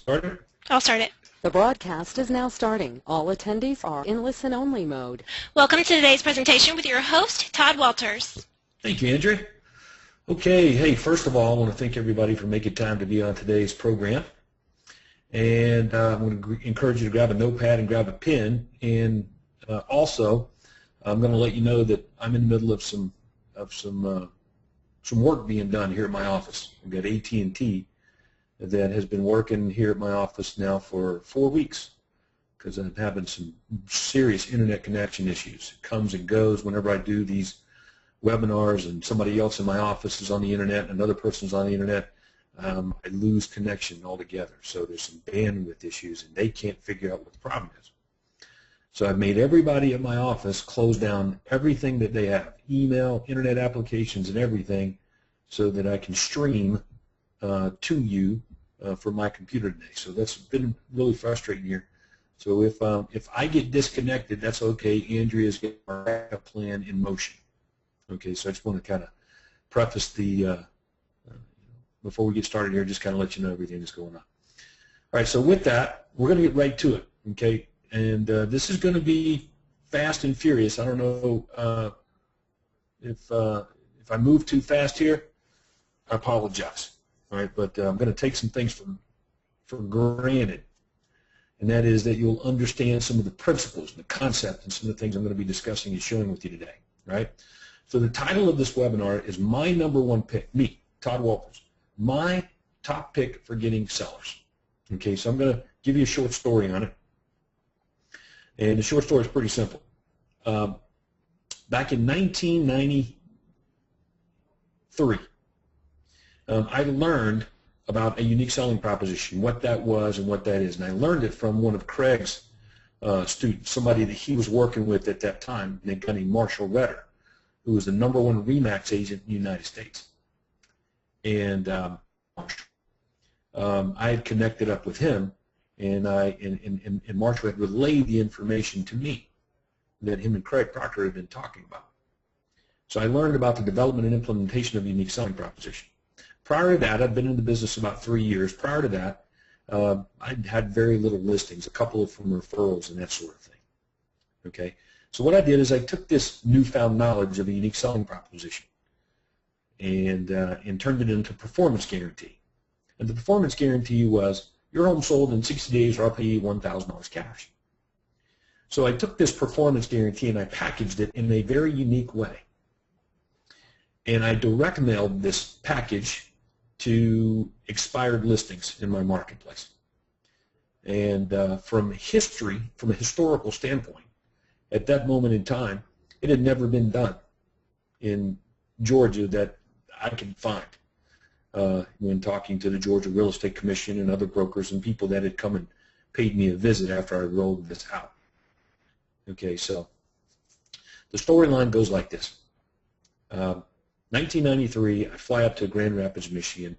Started? I'll start it. The broadcast is now starting. All attendees are in listen-only mode. Welcome to today's presentation with your host, Todd Walters. Thank you, Andrea. Okay, hey, first of all, I want to thank everybody for making time to be on today's program. And I'm going to encourage you to grab a notepad and grab a pen. And also, I'm going to let you know that I'm in the middle of some work being done here at my office. I've got AT&T that has been working here at my office now for 4 weeks because I'm having some serious internet connection issues. It comes and goes whenever I do these webinars and somebody else in my office is on the internet and another person's on the internet. I lose connection altogether. So there's some bandwidth issues and they can't figure out what the problem is. So I've made everybody at my office close down everything that they have, email, internet applications, and everything, so that I can stream to you for my computer today. So that's been really frustrating here. So if I get disconnected, that's okay. Andrea's got our backup plan in motion. Okay, so I just want to kind of preface the before we get started here, just kind of let you know everything that's going on. All right, so with that, we're going to get right to it. Okay, and this is going to be fast and furious. I don't know if I move too fast here, I apologize. All right, but I'm going to take some things for granted, and that is that you'll understand some of the principles and the concept and some of the things I'm going to be discussing and showing with you today. Right? So the title of this webinar is My Number One Pick, me, Todd Walters, my top pick for getting sellers. Okay, so I'm going to give you a short story on it, and the short story is pretty simple. Back in 1993, I learned about a unique selling proposition, what that was and what that is, and I learned it from one of Craig's students, somebody that he was working with at that time, a guy named Marshall Redder, who was the #1 RE/MAX agent in the United States. And I had connected up with him, and Marshall had relayed the information to me that him and Craig Proctor had been talking about. So I learned about the development and implementation of a unique selling proposition. Prior to that, I'd been in the business about 3 years. Prior to that, I'd had very little listings, a couple of from referrals and that sort of thing. Okay, so what I did is I took this newfound knowledge of a unique selling proposition and turned it into a performance guarantee. And the performance guarantee was, your home sold in 60 days or I'll pay you $1,000 cash. So I took this performance guarantee and I packaged it in a very unique way. And I direct mailed this package to expired listings in my marketplace. And from a historical standpoint, at that moment in time, it had never been done in Georgia that I could find when talking to the Georgia Real Estate Commission and other brokers and people that had come and paid me a visit after I rolled this out. Okay, so the storyline goes like this. 1993, I fly up to Grand Rapids, Michigan.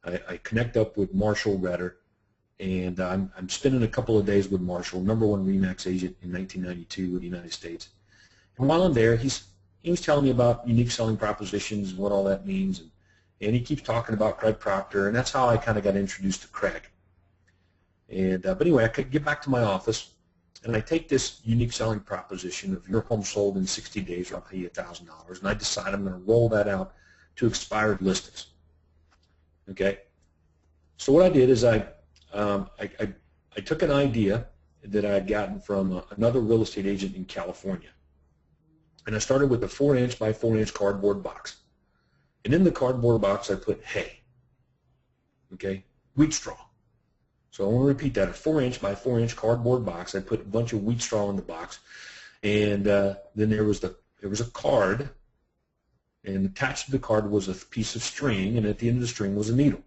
I connect up with Marshall Redder, and I'm spending a couple of days with Marshall, #1 RE/MAX agent in 1992 in the United States. And while I'm there, he was telling me about unique selling propositions and what all that means, and he keeps talking about Craig Proctor, and that's how I kind of got introduced to Craig. And but anyway, I could get back to my office, and I take this unique selling proposition of your home sold in 60 days or I'll pay you $1,000, and I decide I'm going to roll that out to expired listings. Okay? So what I did is I took an idea that I had gotten from another real estate agent in California, and I started with a 4-inch by 4-inch cardboard box. And in the cardboard box I put hay, okay, wheat straw. So I want to repeat that, a 4-inch by 4-inch cardboard box. I put a bunch of wheat straw in the box, and then there was a card, and attached to the card was a piece of string, and at the end of the string was a needle.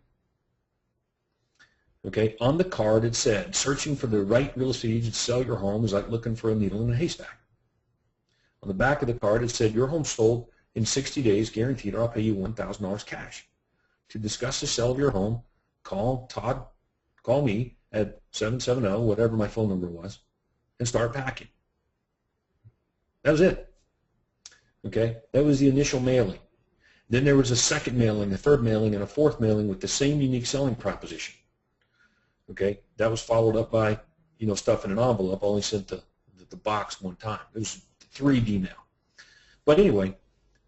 Okay, on the card it said, searching for the right real estate agent to sell your home is like looking for a needle in a haystack. On the back of the card it said, your home sold in 60 days, guaranteed, or I'll pay you $1,000 cash. To discuss the sale of your home, call me at 770, whatever my phone number was, and start packing. That was it. Okay, that was the initial mailing. Then there was a second mailing, a third mailing, and a fourth mailing with the same unique selling proposition. Okay, that was followed up by, stuff in an envelope. I only sent the box one time. It was 3D now. But anyway,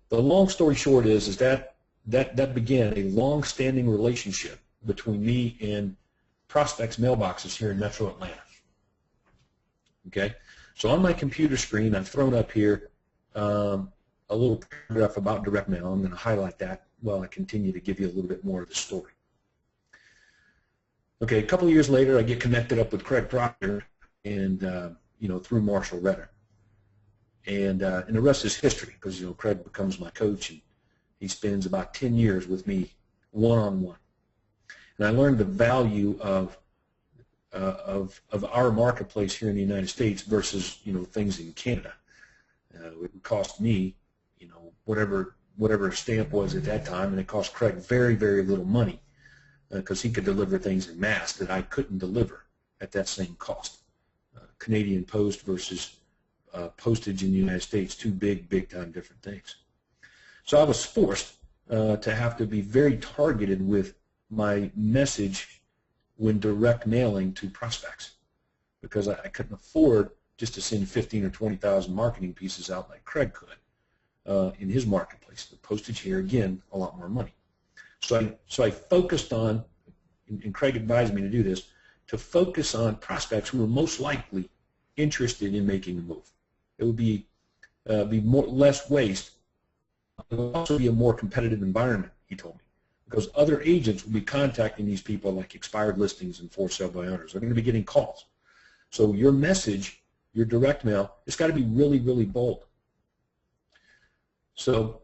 the long story short is that began a long-standing relationship between me and prospects' mailboxes here in Metro Atlanta. Okay, so on my computer screen, I've thrown up here a little paragraph about direct mail. I'm going to highlight that while I continue to give you a little bit more of the story. Okay, a couple of years later, I get connected up with Craig Proctor, and through Marshall Redder, and the rest is history, because Craig becomes my coach, and he spends about 10 years with me one-on-one, and I learned the value of our marketplace here in the United States versus things in Canada. It would cost me whatever a stamp was at that time, and it cost Craig very, very little money, because he could deliver things in mass that I couldn't deliver at that same cost. Canadian Post versus postage in the United States, two big time different things. So I was forced to have to be very targeted with my message when direct mailing to prospects, because I couldn't afford just to send 15 or 20,000 marketing pieces out like Craig could in his marketplace. The postage here, again, a lot more money. So I focused on, and Craig advised me to do this, to focus on prospects who were most likely interested in making a move. It would be less waste. It would also be a more competitive environment, he told me, because other agents will be contacting these people like expired listings and for sale by owners. They're going to be getting calls. So your message, your direct mail, it's got to be really, really bold. So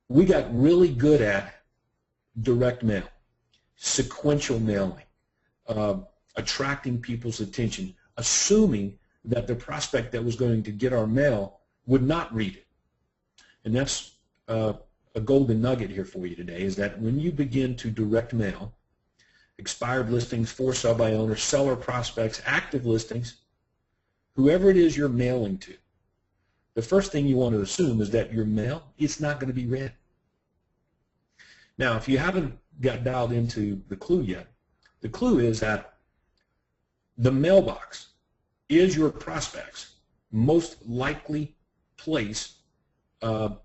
we got really good at direct mail, sequential mailing, attracting people's attention, assuming that the prospect that was going to get our mail would not read it. And that's a golden nugget here for you today, is that when you begin to direct mail expired listings, for sale by owner, seller prospects, active listings, whoever it is you're mailing to, the first thing you want to assume is that your mail, it's not going to be read. Now, if you haven't got dialed into the clue yet, the clue is that the mailbox is your prospect's most likely place, or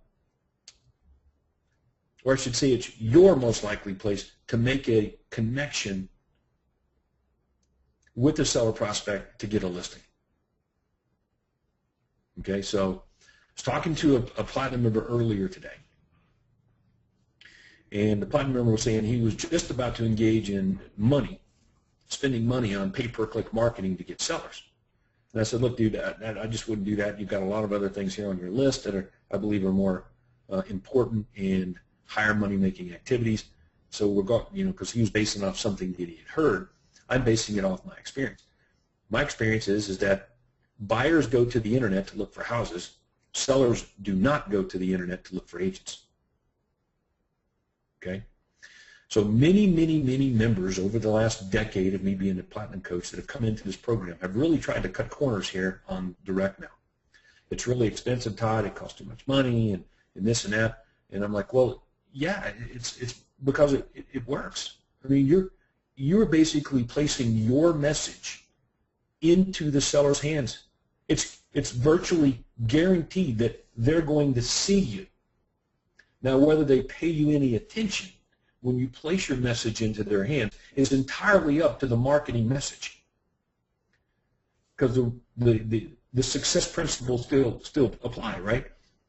I should say it's your most likely place to make a connection with the seller prospect to get a listing. Okay, so I was talking to a platinum member earlier today, and the platinum member was saying he was just about to engage in spending money on pay-per-click marketing to get sellers. And I said, look, dude, I just wouldn't do that. You've got a lot of other things here on your list that I believe are more important and higher money-making activities. So we're going, because he was basing it off something that he had heard, I'm basing it off my experience. My experience is that buyers go to the internet to look for houses. Sellers do not go to the internet to look for agents. Okay? So many members over the last decade of me being a platinum coach that have come into this program have really tried to cut corners here on direct mail. It's really expensive, Todd. It costs too much money and this and that. And I'm like, well, yeah, it's because it works. I mean, you're basically placing your message into the seller's hands. It's virtually guaranteed that they're going to see you. Now, whether they pay you any attention when you place your message into their hands is entirely up to the marketing message, because the success principles still apply, right?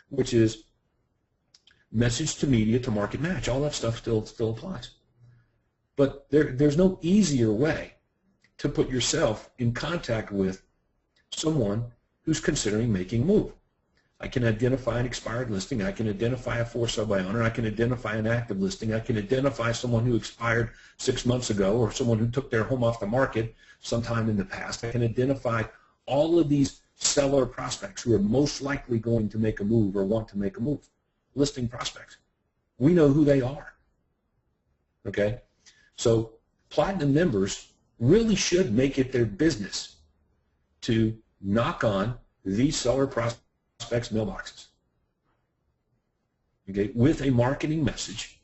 Which is message to media to market match. All that stuff still applies. But there's no easier way to put yourself in contact with someone who's considering making a move. I can identify an expired listing. I can identify a for sale by owner. I can identify an active listing. I can identify someone who expired 6 months ago or someone who took their home off the market sometime in the past. I can identify all of these seller prospects who are most likely going to make a move or want to make a move. Listing prospects. We know who they are. Okay? So platinum members really should make it their business to knock on these seller prospects' mailboxes, okay, with a marketing message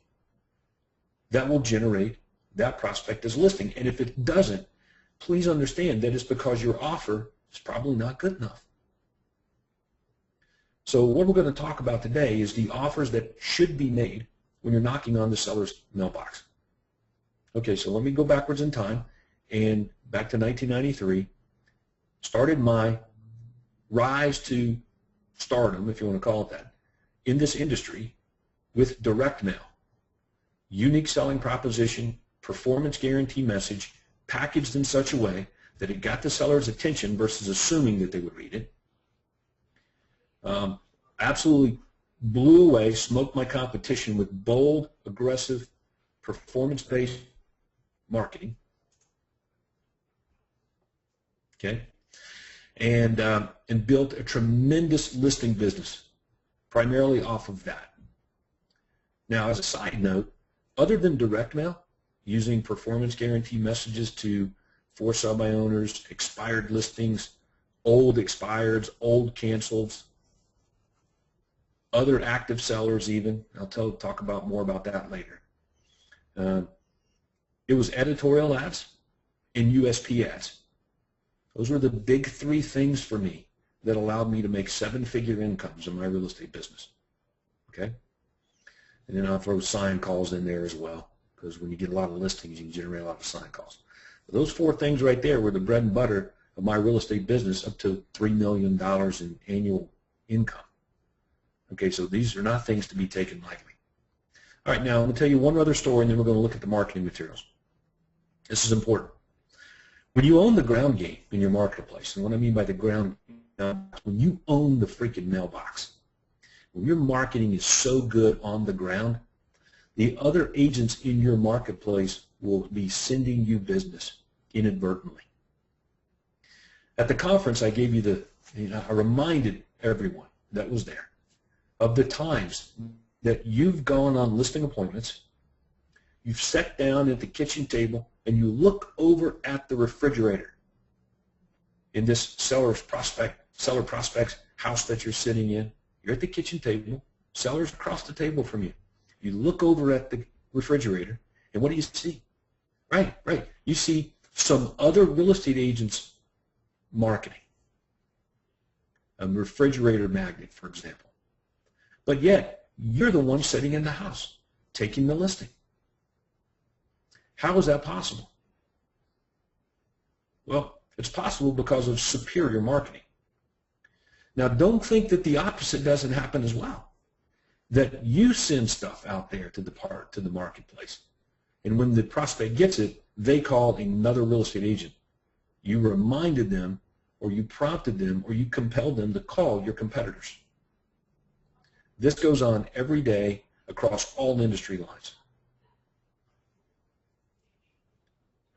that will generate that prospect is listing. And if it doesn't, please understand that it's because your offer is probably not good enough. So what we're going to talk about today is the offers that should be made when you're knocking on the seller's mailbox. Okay, so let me go backwards in time and back to 1993. Started my rise to stardom, if you want to call it that, in this industry with direct mail. Unique selling proposition, performance guarantee message, packaged in such a way that it got the seller's attention versus assuming that they would read it. Absolutely blew away, smoked my competition with bold, aggressive, performance-based marketing. Okay, and built a tremendous listing business, primarily off of that. Now, as a side note, other than direct mail, using performance guarantee messages to for sub-by owners, expired listings, old expireds, old canceleds, other active sellers even. I'll talk about more about that later. It was editorial ads and USP ads. Those were the big three things for me that allowed me to make seven-figure incomes in my real estate business. Okay? And then I'll throw sign calls in there as well, because when you get a lot of listings, you can generate a lot of sign calls. But those four things right there were the bread and butter of my real estate business, up to $3 million in annual income. Okay, so these are not things to be taken lightly. All right, now I'm going to tell you one other story, and then we're going to look at the marketing materials. This is important. When you own the ground game in your marketplace, and what I mean by the ground, when you own the freaking mailbox, when your marketing is so good on the ground, the other agents in your marketplace will be sending you business inadvertently. At the conference, I gave you I reminded everyone that was there of the times that you've gone on listing appointments, you've sat down at the kitchen table, and you look over at the refrigerator in this seller prospect's house that you're sitting in. You're at the kitchen table, seller's across the table from you. You look over at the refrigerator, and what do you see? Right. You see some other real estate agents marketing. A refrigerator magnet, for example. But yet, you're the one sitting in the house, taking the listing. How is that possible? Well, it's possible because of superior marketing. Now, don't think that the opposite doesn't happen as well, that you send stuff out there to the marketplace, and when the prospect gets it, they call another real estate agent. You reminded them, or you prompted them, or you compelled them to call your competitors. This goes on every day across all industry lines.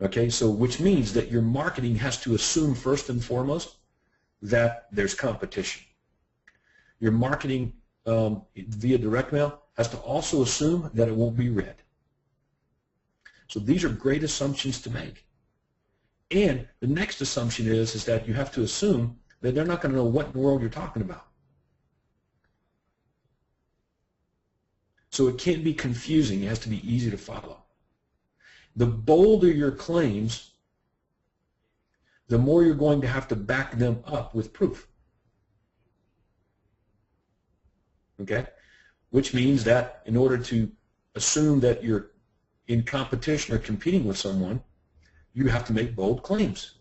Okay, so which means that your marketing has to assume first and foremost that there's competition. Your marketing via direct mail has to also assume that it won't be read. So these are great assumptions to make. And the next assumption is that you have to assume that they're not going to know what in the world you're talking about. So it can't be confusing. It has to be easy to follow. The bolder your claims, the more you're going to have to back them up with proof. Okay? Which means that in order to assume that you're in competition or competing with someone, you have to make bold claims,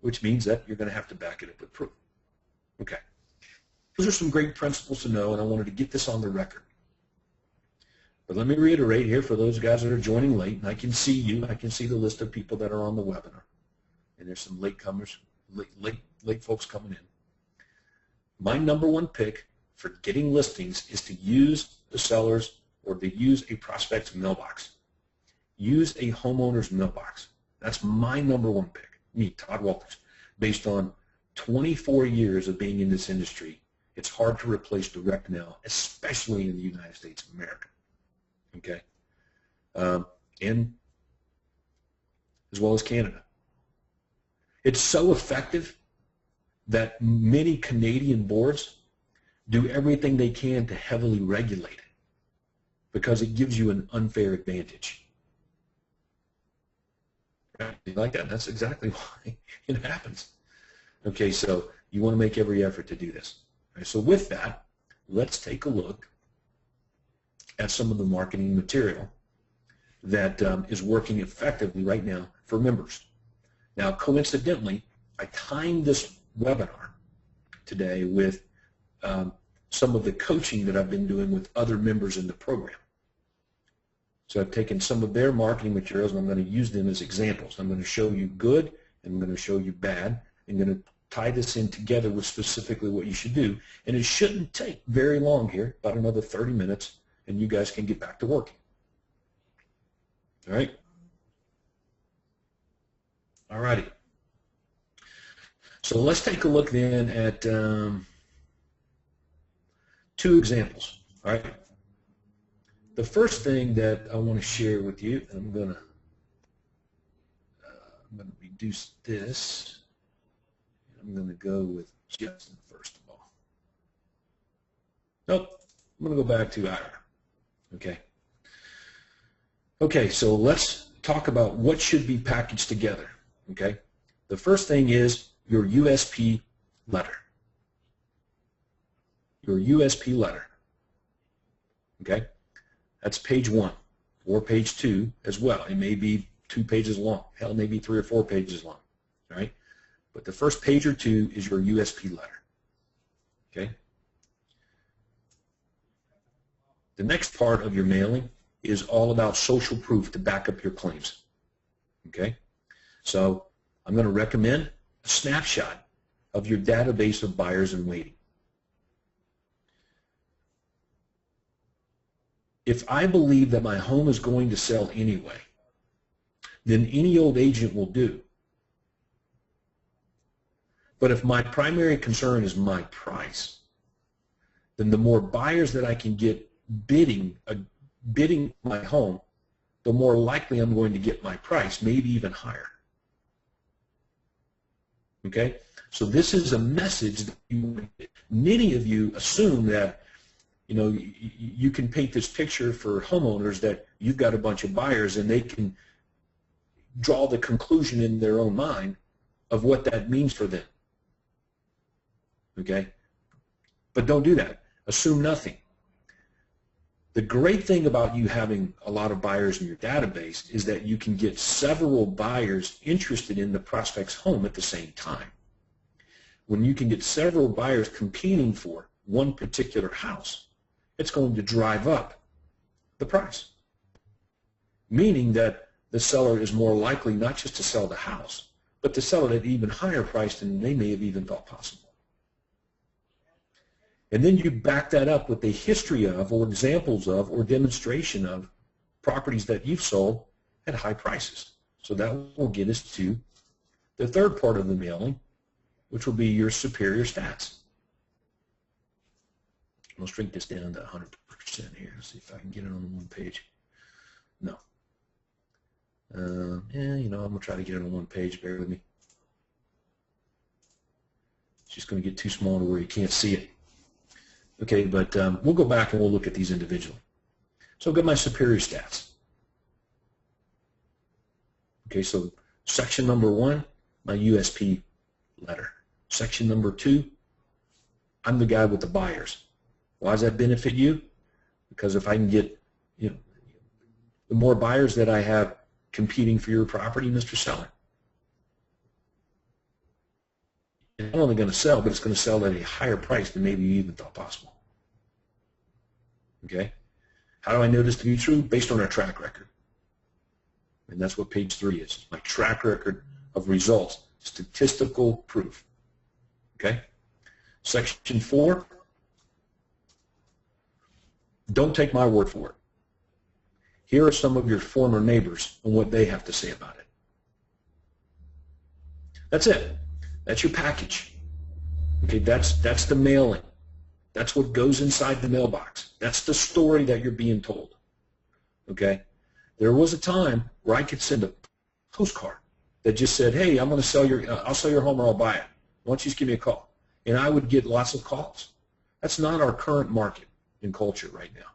which means that you're going to have to back it up with proof. Okay. Those are some great principles to know, and I wanted to get this on the record. But let me reiterate here for those guys that are joining late, and I can see you, I can see the list of people that are on the webinar. And there's some latecomers, late folks coming in. My number one pick for getting listings is to use the seller's or to use a prospect's mailbox. Use a homeowner's mailbox. That's my number one pick, me, Todd Walters. Based on 24 years of being in this industry, it's hard to replace direct mail, especially in the United States of America. Okay, and as well as Canada. It's so effective that many Canadian boards do everything they can to heavily regulate it because it gives you an unfair advantage. Like that. That's exactly why it happens. Okay, so you want to make every effort to do this. All right, so with that, let's take a look at some of the marketing material that is working effectively right now for members. Now, coincidentally, I timed this webinar today with some of the coaching that I've been doing with other members in the program. So I've taken some of their marketing materials and I'm going to use them as examples. I'm going to show you good and I'm going to show you bad. I'm going to tie this in together with specifically what you should do. And it shouldn't take very long here, about another 30 minutes, and you guys can get back to working. All right? All righty. So let's take a look then at 2 examples. All right? The first thing that I want to share with you, and I'm going to reduce this. I'm going to go with Justin first of all. Nope, I'm going to go back to Ira. Okay. Okay, so let's talk about what should be packaged together. Okay. The first thing is your USP letter. Your USP letter. Okay. That's page 1 or page 2 as well. It may be 2 pages long. Hell, maybe 3 or 4 pages long. All right. But the first page or 2 is your USP letter. Okay. The next part of your mailing is all about social proof to back up your claims. Okay. So I'm going to recommend a snapshot of your database of buyers in waiting. If I believe that my home is going to sell anyway, then any old agent will do. But if my primary concern is my price, then the more buyers that I can get bidding my home, the more likely I'm going to get my price, maybe even higher. Okay? So this is a message that many of you assume that, you know, you can paint this picture for homeowners that you've got a bunch of buyers and they can draw the conclusion in their own mind of what that means for them. Okay? But don't do that. Assume nothing. The great thing about you having a lot of buyers in your database is that you can get several buyers interested in the prospect's home at the same time. When you can get several buyers competing for one particular house, it's going to drive up the price, meaning that the seller is more likely not just to sell the house, but to sell it at an even higher price than they may have even thought possible. And then you back that up with a history of, or examples of, or demonstration of properties that you've sold at high prices. So that will get us to the third part of the mailing, which will be your superior stats. I'll shrink this down to 100% here. See if I can get it on one page. No. You know, I'm going to try to get it on one page. Bear with me. It's just going to get too small to where you can't see it. Okay, but we'll go back and we'll look at these individually. So I've got my superior stats. Okay, so section number 1, my USP letter. Section number 2, I'm the guy with the buyers. Why does that benefit you? Because if I can get, you know, the more buyers that I have competing for your property, Mr. Seller, it's not only going to sell, but it's going to sell at a higher price than maybe you even thought possible. Okay? How do I know this to be true? Based on our track record. And that's what page 3 is. My track record of results. Statistical proof. Okay? Section 4. Don't take my word for it. Here are some of your former neighbors and what they have to say about it. That's it. That's your package. Okay, that's the mailing. That's what goes inside the mailbox. That's the story that you're being told. Okay? There was a time where I could send a postcard that just said, "Hey, I'm going to sell I'll sell your home or I'll buy it. Why don't you just give me a call?" And I would get lots of calls. That's not our current market in culture right now.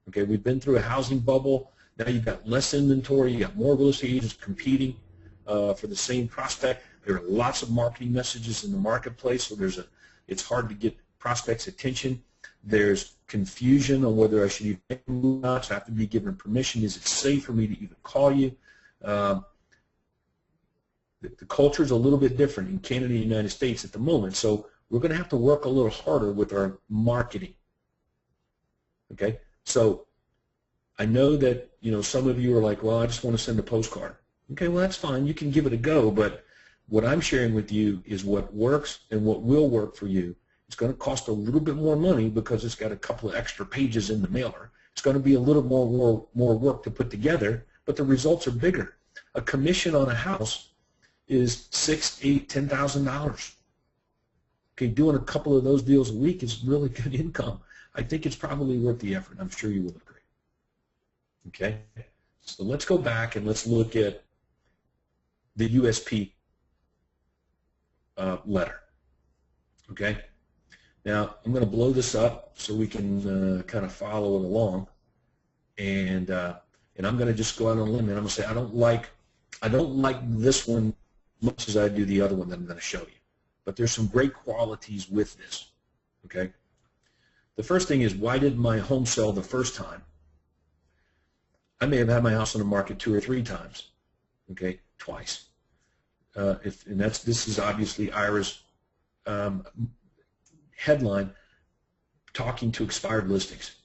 Okay, we've been through a housing bubble. Now you've got less inventory. You got more real estate agents competing. for the same prospect. There are lots of marketing messages in the marketplace, so it's hard to get prospects' attention. There's confusion on whether I should even make a move or not. So I have to be given permission. Is it safe for me to even call you? The culture is a little bit different in Canada and the United States at the moment, so we're going to have to work a little harder with our marketing. Okay, so I know that some of you are like, well, I just want to send a postcard. Okay, well, that's fine. You can give it a go, but what I'm sharing with you is what works and what will work for you. It's going to cost a little bit more money because it's got a couple of extra pages in the mailer. It's going to be a little more work to put together, but the results are bigger. A commission on a house is $6,000, $8,000, $10,000. Okay, doing a couple of those deals a week is really good income. I think it's probably worth the effort. I'm sure you will agree. Okay, so let's go back and let's look at the USP letter. Okay, now I'm going to blow this up so we can kind of follow it along, and I'm going to just go out on a limb and I'm going to say I don't like this one much as I do the other one that I'm going to show you, but there's some great qualities with this. Okay, the first thing is, why did my home sell the first time? I may have had my house on the market 2 or 3 times. Okay, twice. This is obviously Ira's headline, talking to expired listings.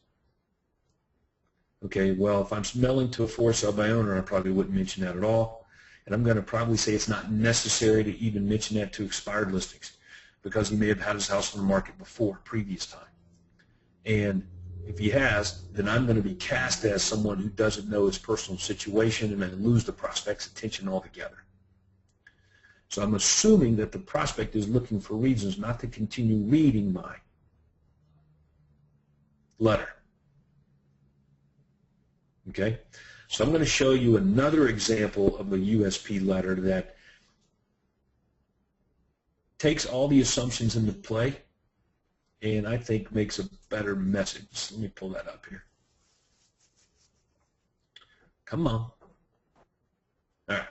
Okay, well, if I'm smelling to a for sale by owner, I probably wouldn't mention that at all. And I'm going to probably say it's not necessary to even mention that to expired listings because he may have had his house on the market before, previous time. And if he has, then I'm going to be cast as someone who doesn't know his personal situation and then lose the prospect's attention altogether. So I'm assuming that the prospect is looking for reasons not to continue reading my letter. Okay? So I'm going to show you another example of a USP letter that takes all the assumptions into play and I think makes a better message. Let me pull that up here. Come on. All right.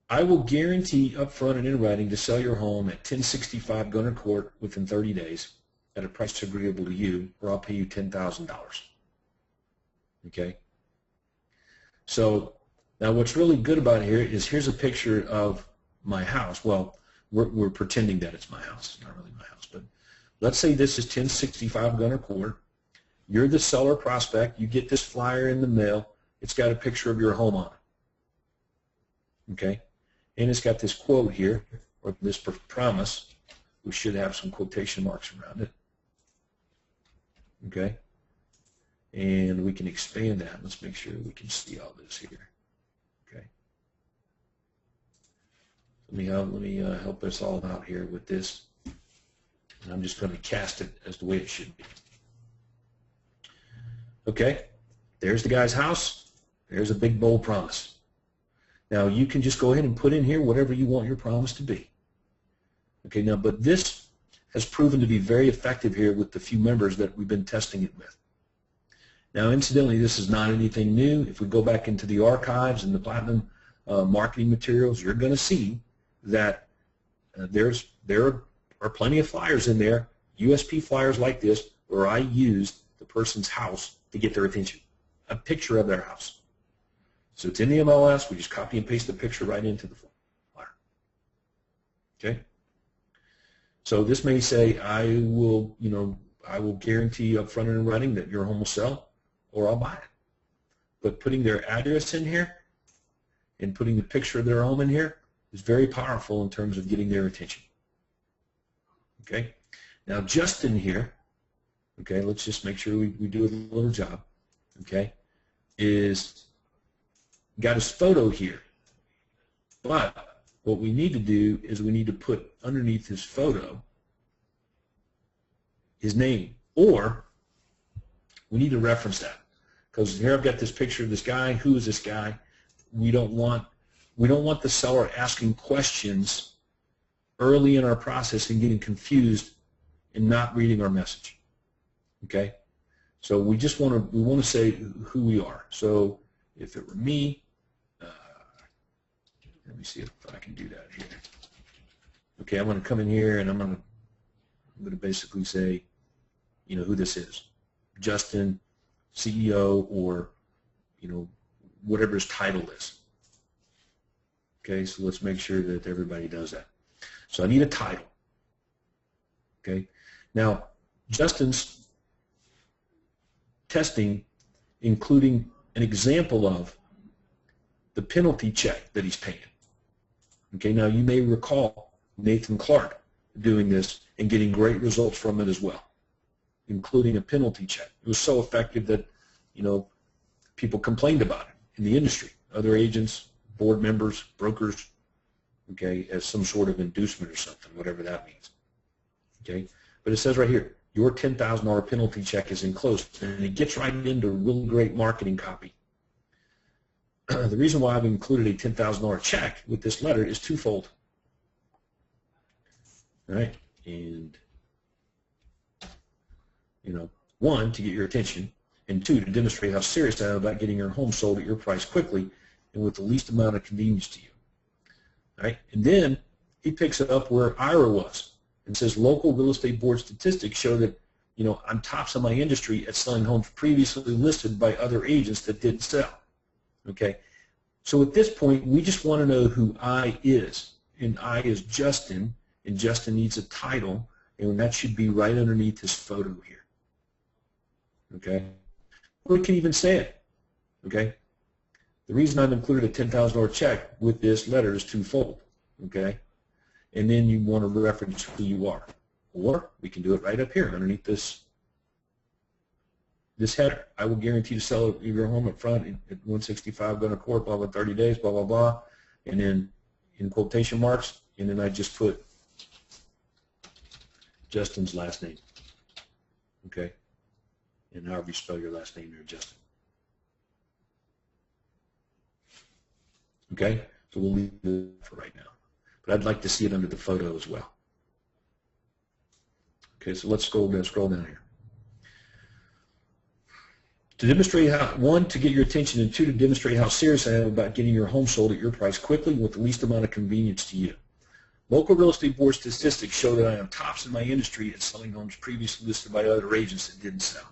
I will guarantee upfront and in writing to sell your home at 1065 Gunner Court within 30 days at a price agreeable to you, or I'll pay you $10,000. Okay? So now what's really good about here is here's a picture of my house. Well, we're pretending that it's my house. It's not really my house. But let's say this is 1065 Gunner Court. You're the seller prospect. You get this flyer in the mail. It's got a picture of your home on it. Okay? And it's got this quote here, or this promise. We should have some quotation marks around it. Okay? And we can expand that. Let's make sure we can see all this here. Okay? Let me help us all out here with this. And I'm just going to cast it as the way it should be. Okay? There's the guy's house. There's a big, bold promise. Now, you can just go ahead and put in here whatever you want your promise to be. Okay, now, but this has proven to be very effective here with the few members that we've been testing it with. Now, incidentally, this is not anything new. If we go back into the archives and the Platinum marketing materials, you're going to see that there are plenty of flyers in there, USP flyers like this, where I used the person's house to get their attention, a picture of their house. So it's in the MLS. We just copy and paste the picture right into the flyer. Okay. So this may say, I will guarantee upfront and in writing that your home will sell, or I'll buy it. But putting their address in here and putting the picture of their home in here is very powerful in terms of getting their attention. Okay. Now Justin here, okay, let's just make sure we do a little job. Okay, is got his photo here, but what we need to do is we need to put underneath his photo his name, or we need to reference that, because here I've got this picture of this guy. Who is this guy? We don't want the seller asking questions early in our process and getting confused and not reading our message. Okay, so we want to say who we are. So if it were me, let me see if I can do that here. Okay, I'm going to come in here and I'm going to basically say, you know, who this is. Justin, CEO, or, you know, whatever his title is. Okay, so let's make sure that everybody does that. So I need a title. Okay, now Justin's testing, including an example of the penalty check that he's paying. Okay, now you may recall Nathan Clark doing this and getting great results from it as well, including a penalty check. It was so effective that, you know, people complained about it in the industry. Other agents, board members, brokers, okay, as some sort of inducement or something, whatever that means. Okay, but it says right here, your $10,000 penalty check is enclosed, and it gets right into really great marketing copy. The reason why I've included a $10,000 check with this letter is twofold. All right, and you know, one, to get your attention, and two, to demonstrate how serious I am about getting your home sold at your price quickly and with the least amount of convenience to you. All right, and then he picks it up where Ira was and says local real estate board statistics show that, you know, I'm tops in my industry at selling homes previously listed by other agents that didn't sell. Okay, so at this point we just want to know who I is, and I is Justin, and Justin needs a title, and that should be right underneath his photo here. Okay, or we can even say it. Okay, the reason I've included a $10,000 check with this letter is twofold. Okay, and then you want to reference who you are, or we can do it right up here underneath this header. I will guarantee to sell your home up front at 165 going to court, blah, blah, 30 days, blah, blah, blah, and then in quotation marks, and then I just put Justin's last name, okay, and however you spell your last name there, Justin. Okay, so we'll leave it for right now, but I'd like to see it under the photo as well. Okay, so let's scroll down here. To demonstrate how, one, to get your attention, and two, to demonstrate how serious I am about getting your home sold at your price quickly with the least amount of convenience to you. Local real estate board statistics show that I am tops in my industry at selling homes previously listed by other agents that didn't sell.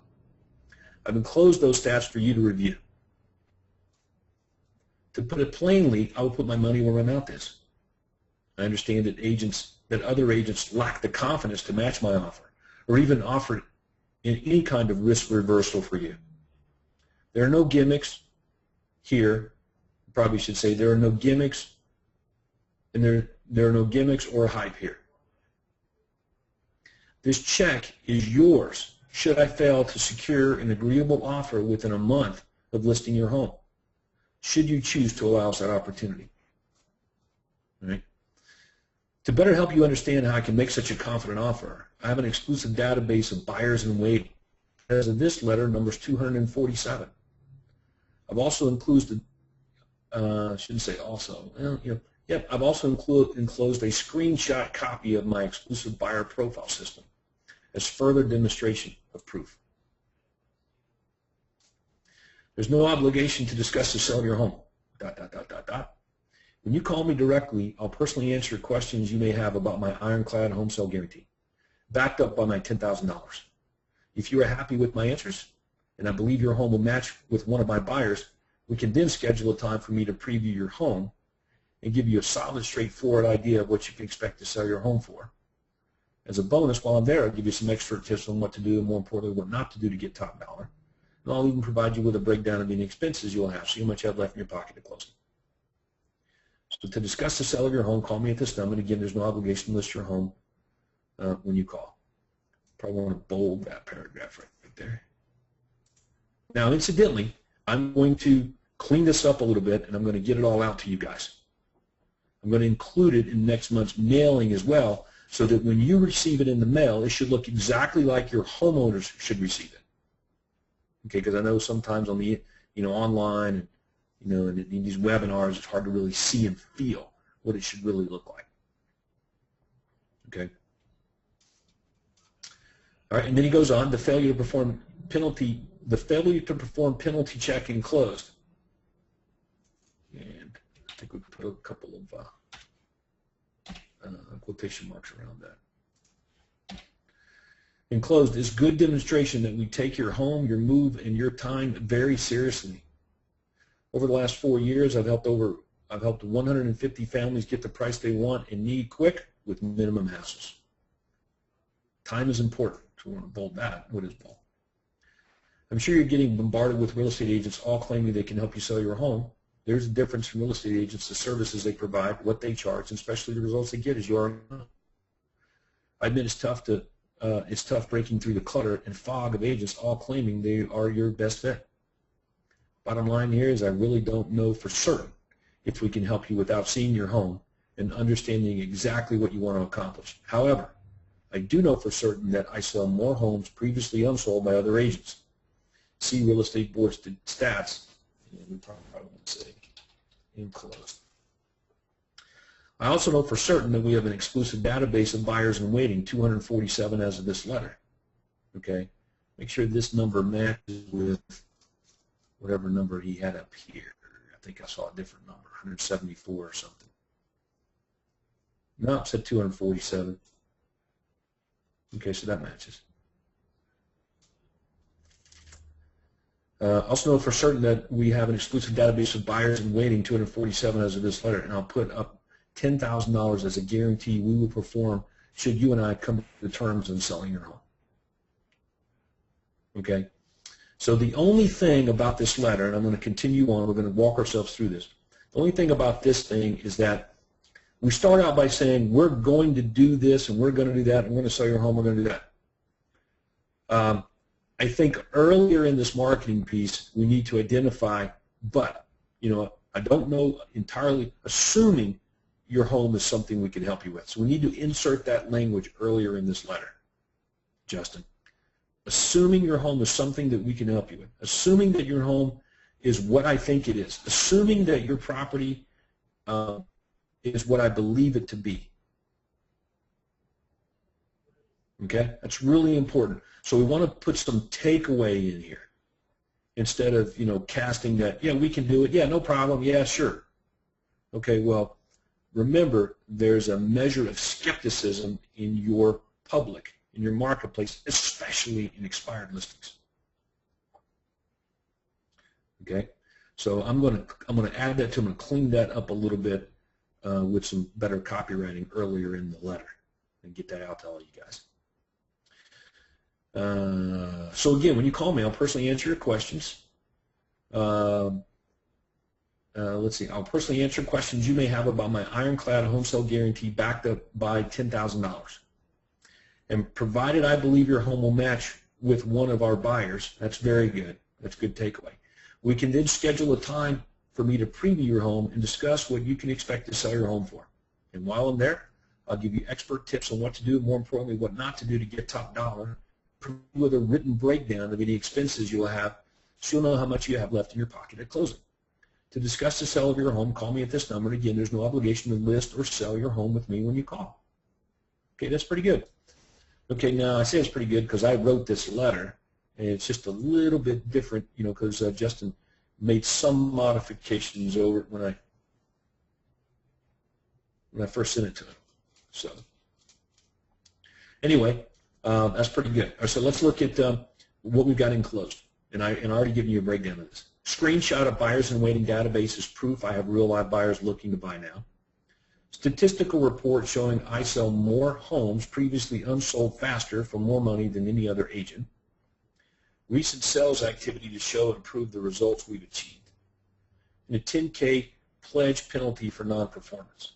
I've enclosed those stats for you to review. To put it plainly, I will put my money where my mouth is. I understand that other agents lack the confidence to match my offer, or even offer it in any kind of risk reversal for you. There are no gimmicks here. Probably should say there are no gimmicks, and there are no gimmicks or hype here. This check is yours should I fail to secure an agreeable offer within a month of listing your home, should you choose to allow us that opportunity. All right? To better help you understand how I can make such a confident offer, I have an exclusive database of buyers in waiting. As of this letter, numbers 247. I've also included, shouldn't say also, well, you know, yep, I've also enclosed a screenshot copy of my exclusive buyer profile system as further demonstration of proof. There's no obligation to discuss the sale of your home, ... When you call me directly, I'll personally answer questions you may have about my ironclad home sale guarantee, backed up by my $10,000. If you are happy with my answers, and I believe your home will match with one of my buyers, we can then schedule a time for me to preview your home and give you a solid, straightforward idea of what you can expect to sell your home for. As a bonus, while I'm there, I'll give you some extra tips on what to do and, more importantly, what not to do to get top dollar. And I'll even provide you with a breakdown of any expenses you'll have, so you much have left in your pocket to close it. So to discuss the sale of your home, call me at this number. And again, there's no obligation to list your home when you call. Probably want to bold that paragraph right there. Now, incidentally, I'm going to clean this up a little bit, and I'm going to get it all out to you guys. I'm going to include it in next month's mailing as well, so that when you receive it in the mail, it should look exactly like your homeowners should receive it. Okay, because I know sometimes on the, online and, and in these webinars, it's hard to really see and feel what it should really look like. Okay. All right, and then he goes on, the failure to perform penalty check enclosed. think we put a couple of quotation marks around that. Enclosed is good demonstration that we take your home, your move, and your time very seriously. Over the last 4 years, I've helped 150 families get the price they want and need quick with minimum hassles. Time is important, so we want to bold that. What is bold? I'm sure you're getting bombarded with real estate agents all claiming they can help you sell your home. There's a difference from real estate agents, the services they provide, what they charge, and especially the results they get, as you already know. I admit it's tough breaking through the clutter and fog of agents all claiming they are your best fit. Bottom line here is I really don't know for certain if we can help you without seeing your home and understanding exactly what you want to accomplish. However, I do know for certain that I sell more homes previously unsold by other agents. See real estate board stats. We probably won't say enclosed. I also know for certain that we have an exclusive database of buyers in waiting, 247 as of this letter. Okay, make sure this number matches with whatever number he had up here. I think I saw a different number, 174 or something. No, it said 247. Okay, so that matches. Also know for certain that we have an exclusive database of buyers in waiting, 247 as of this letter, and I'll put up $10,000 as a guarantee we will perform should you and I come to terms on selling your home. Okay? So the only thing about this letter, and I'm going to continue on, we're going to walk ourselves through this. The only thing about this thing is that we start out by saying we're going to do this and we're going to do that and we're going to sell your home, we're going to do that. I think earlier in this marketing piece we need to identify, but I don't know entirely, assuming your home is something we can help you with. So we need to insert that language earlier in this letter, Justin. Assuming your home is something that we can help you with. Assuming that your home is what I think it is. Assuming that your property is what I believe it to be. Okay? That's really important. So we want to put some takeaway in here instead of, casting that, yeah, we can do it. Yeah, no problem. Yeah, sure. Okay, well, remember, there's a measure of skepticism in your public, in your marketplace, especially in expired listings. Okay, so I'm going to add that to. I'm going to clean that up a little bit with some better copywriting earlier in the letter and get that out to all you guys. So again, when you call me, I'll personally answer your questions. Let's see. I'll personally answer questions you may have about my ironclad home sale guarantee backed up by $10,000. And provided I believe your home will match with one of our buyers, that's very good. That's a good takeaway. We can then schedule a time for me to preview your home and discuss what you can expect to sell your home for. And while I'm there, I'll give you expert tips on what to do, and more importantly, what not to do to get top dollar, with a written breakdown of any expenses you'll have, so you'll know how much you have left in your pocket at closing. To discuss the sale of your home, call me at this number. Again, there's no obligation to list or sell your home with me when you call. Okay, that's pretty good. Okay, now I say it's pretty good because I wrote this letter, and it's just a little bit different, because Justin made some modifications over it when I first sent it to him. So anyway, that's pretty good. All right, so let's look at what we've got enclosed, and I already given you a breakdown of this. Screenshot of buyers in waiting database is proof I have real live buyers looking to buy now. Statistical report showing I sell more homes previously unsold faster for more money than any other agent. Recent sales activity to show and prove the results we've achieved. And a $10K pledge penalty for non-performance.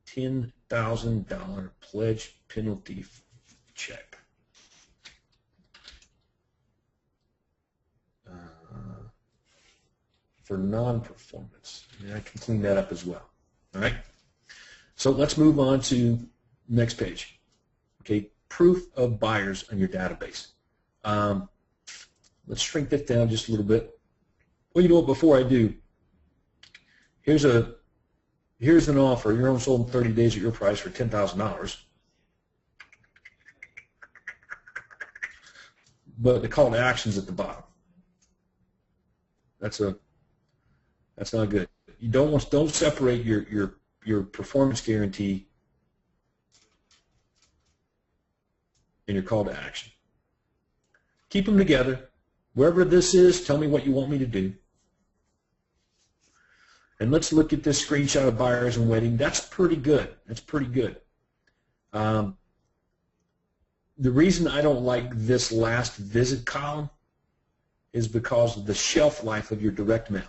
$10,000 pledge penalty check. For non-performance. And I can clean that up as well. All right? So let's move on to next page. Okay, proof of buyers on your database. Let's shrink that down just a little bit. Well, before I do, here's an offer. Your home sold in 30 days at your price for $10,000. But the call to action is at the bottom. That's not good. You don't separate your performance guarantee and your call to action. Keep them together. Wherever this is, tell me what you want me to do. And let's look at this screenshot of buyers and waiting. That's pretty good. That's pretty good. The reason I don't like this last visit column is because of the shelf life of your direct mail.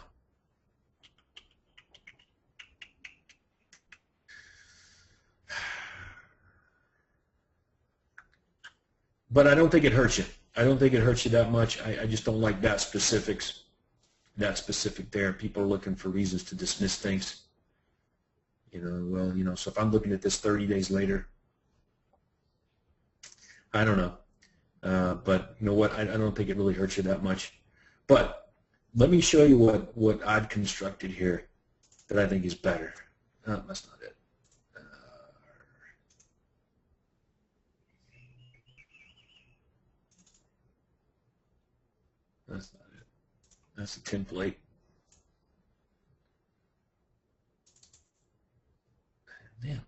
But I don't think it hurts you. I don't think it hurts you that much. I just don't like that specific there. People are looking for reasons to dismiss things. So if I'm looking at this 30 days later, I don't know. But you know what? I don't think it really hurts you that much. But let me show you what I've constructed here that I think is better. That's not it. That's not it. That's the template. Damn.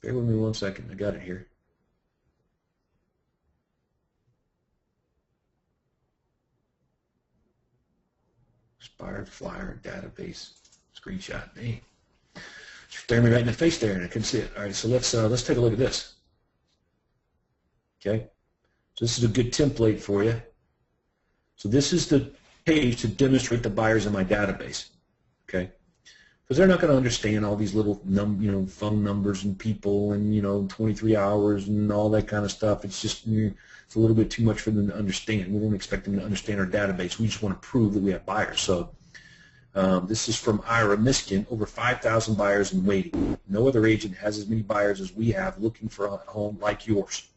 Bear with me 1 second. I got it here. Expired flyer database screenshot. Dang. Staring me right in the face there, and I couldn't see it. All right, so let's take a look at this. Okay. So this is a good template for you. So this is the page to demonstrate the buyers in my database, okay? Because they're not going to understand all these little phone numbers and people and 23 hours and all that kind of stuff. It's just it's a little bit too much for them to understand. We don't expect them to understand our database. We just want to prove that we have buyers. So this is from Ira Miskin, over 5,000 buyers in waiting. No other agent has as many buyers as we have looking for a home like yours,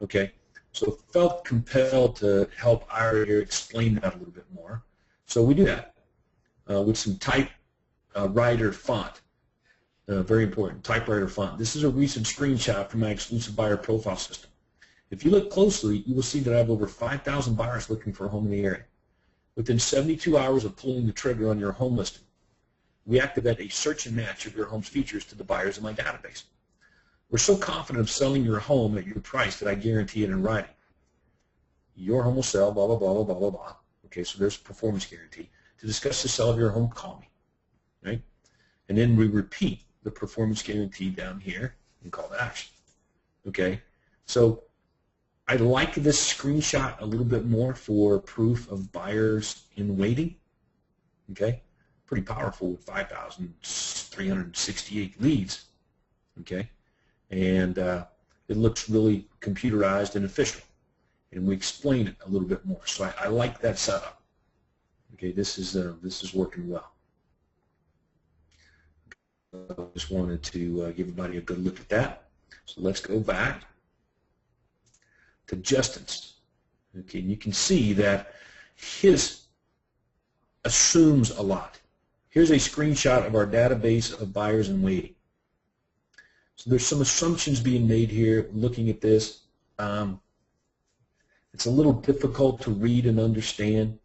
okay? So felt compelled to help Ira here explain that a little bit more. So we do that with some typewriter font. Very important, typewriter font. This is a recent screenshot from my exclusive buyer profile system. If you look closely, you will see that I have over 5,000 buyers looking for a home in the area. Within 72 hours of pulling the trigger on your home listing, we activate a search and match of your home's features to the buyers in my database. We're so confident of selling your home at your price that I guarantee it in writing. Your home will sell, blah, blah, blah, blah, blah, blah, blah. Okay, so there's a performance guarantee. To discuss the sale of your home, call me, right? And then we repeat the performance guarantee down here and call to action, okay? So I like this screenshot a little bit more for proof of buyers in waiting, okay? Pretty powerful with 5,368 leads, okay? And it looks really computerized and official, and we explain it a little bit more. So I like that setup. Okay, this is working well. I just wanted to give everybody a good look at that. So let's go back to Justin's. Okay, and you can see that his assumes a lot. Here's a screenshot of our database of buyers in waiting. So there's some assumptions being made here looking at this. It's a little difficult to read and understand.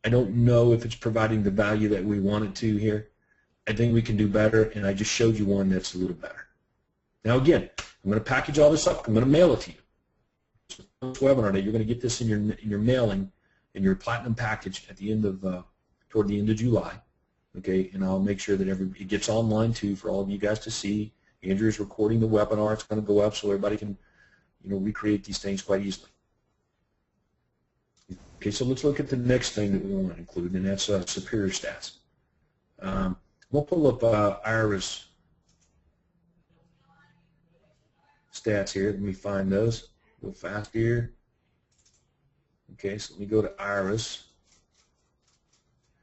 I don't know if it's providing the value that we want it to here. I think we can do better, and I just showed you one that's a little better. Now again, I'm going to package all this up. I'm going to mail it to you. So this webinar day, you're going to get this in your mailing, in your platinum package at the end of toward the end of July. Okay, and I'll make sure that it gets online too for all of you guys to see. Andrew's recording the webinar. It's going to go up so everybody can, recreate these things quite easily. Okay, so let's look at the next thing that we want to include, and that's superior stats. We'll pull up Ira's stats here. Let me find those real fast here. Okay, so let me go to Ira's.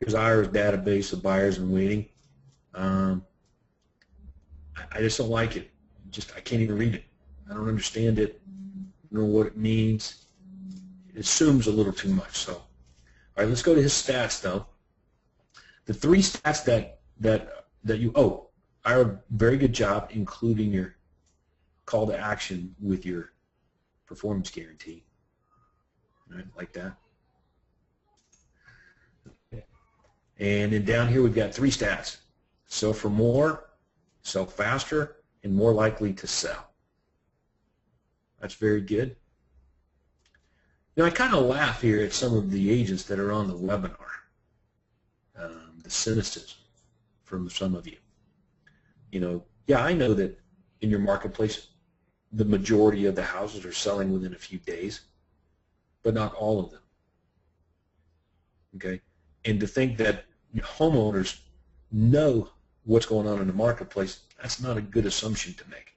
Here's Ira's database of buyers in waiting. I just don't like it. I can't even read it. I don't understand it. I don't know what it means. It assumes a little too much. So, all right, let's go to his stats though. The three stats that you Ira, very good job including your call to action with your performance guarantee. All right, like that. And then down here we've got 3 stats. Sell for more, sell faster, and more likely to sell. That's very good. Now I kind of laugh here at some of the agents that are on the webinar. The cynicism from some of you. You know, yeah, I know that in your marketplace the majority of the houses are selling within a few days, but not all of them. Okay? And to think that homeowners know what's going on in the marketplace, that's not a good assumption to make.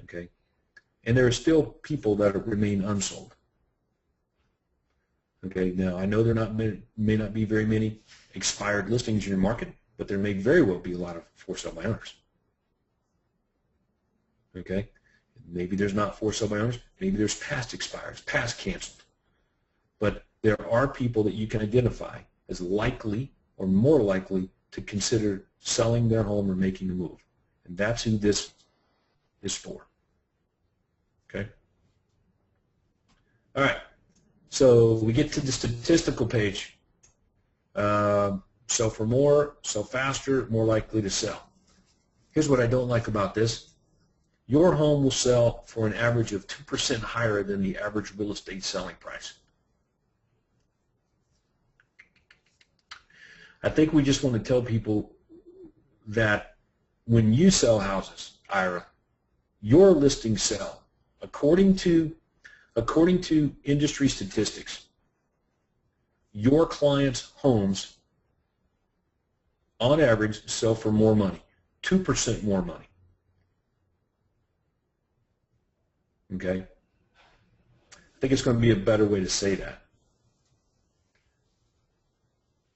Okay? And there are still people that remain unsold. Okay, now I know there may not be very many expired listings in your market, but there may very well be a lot of for sale by owners. Okay, maybe there's not for sale by owners, maybe there's past expireds, past canceled. But there are people that you can identify as likely or more likely to consider selling their home or making a move. And that's who this is for. Okay? All right. So we get to the statistical page. Sell for more, sell faster, more likely to sell. Here's what I don't like about this. Your home will sell for an average of 2% higher than the average real estate selling price. I think we just want to tell people that when you sell houses, Ira, your listings sell. According to industry statistics, your clients' homes, on average, sell for more money, 2% more money. Okay? I think it's going to be a better way to say that.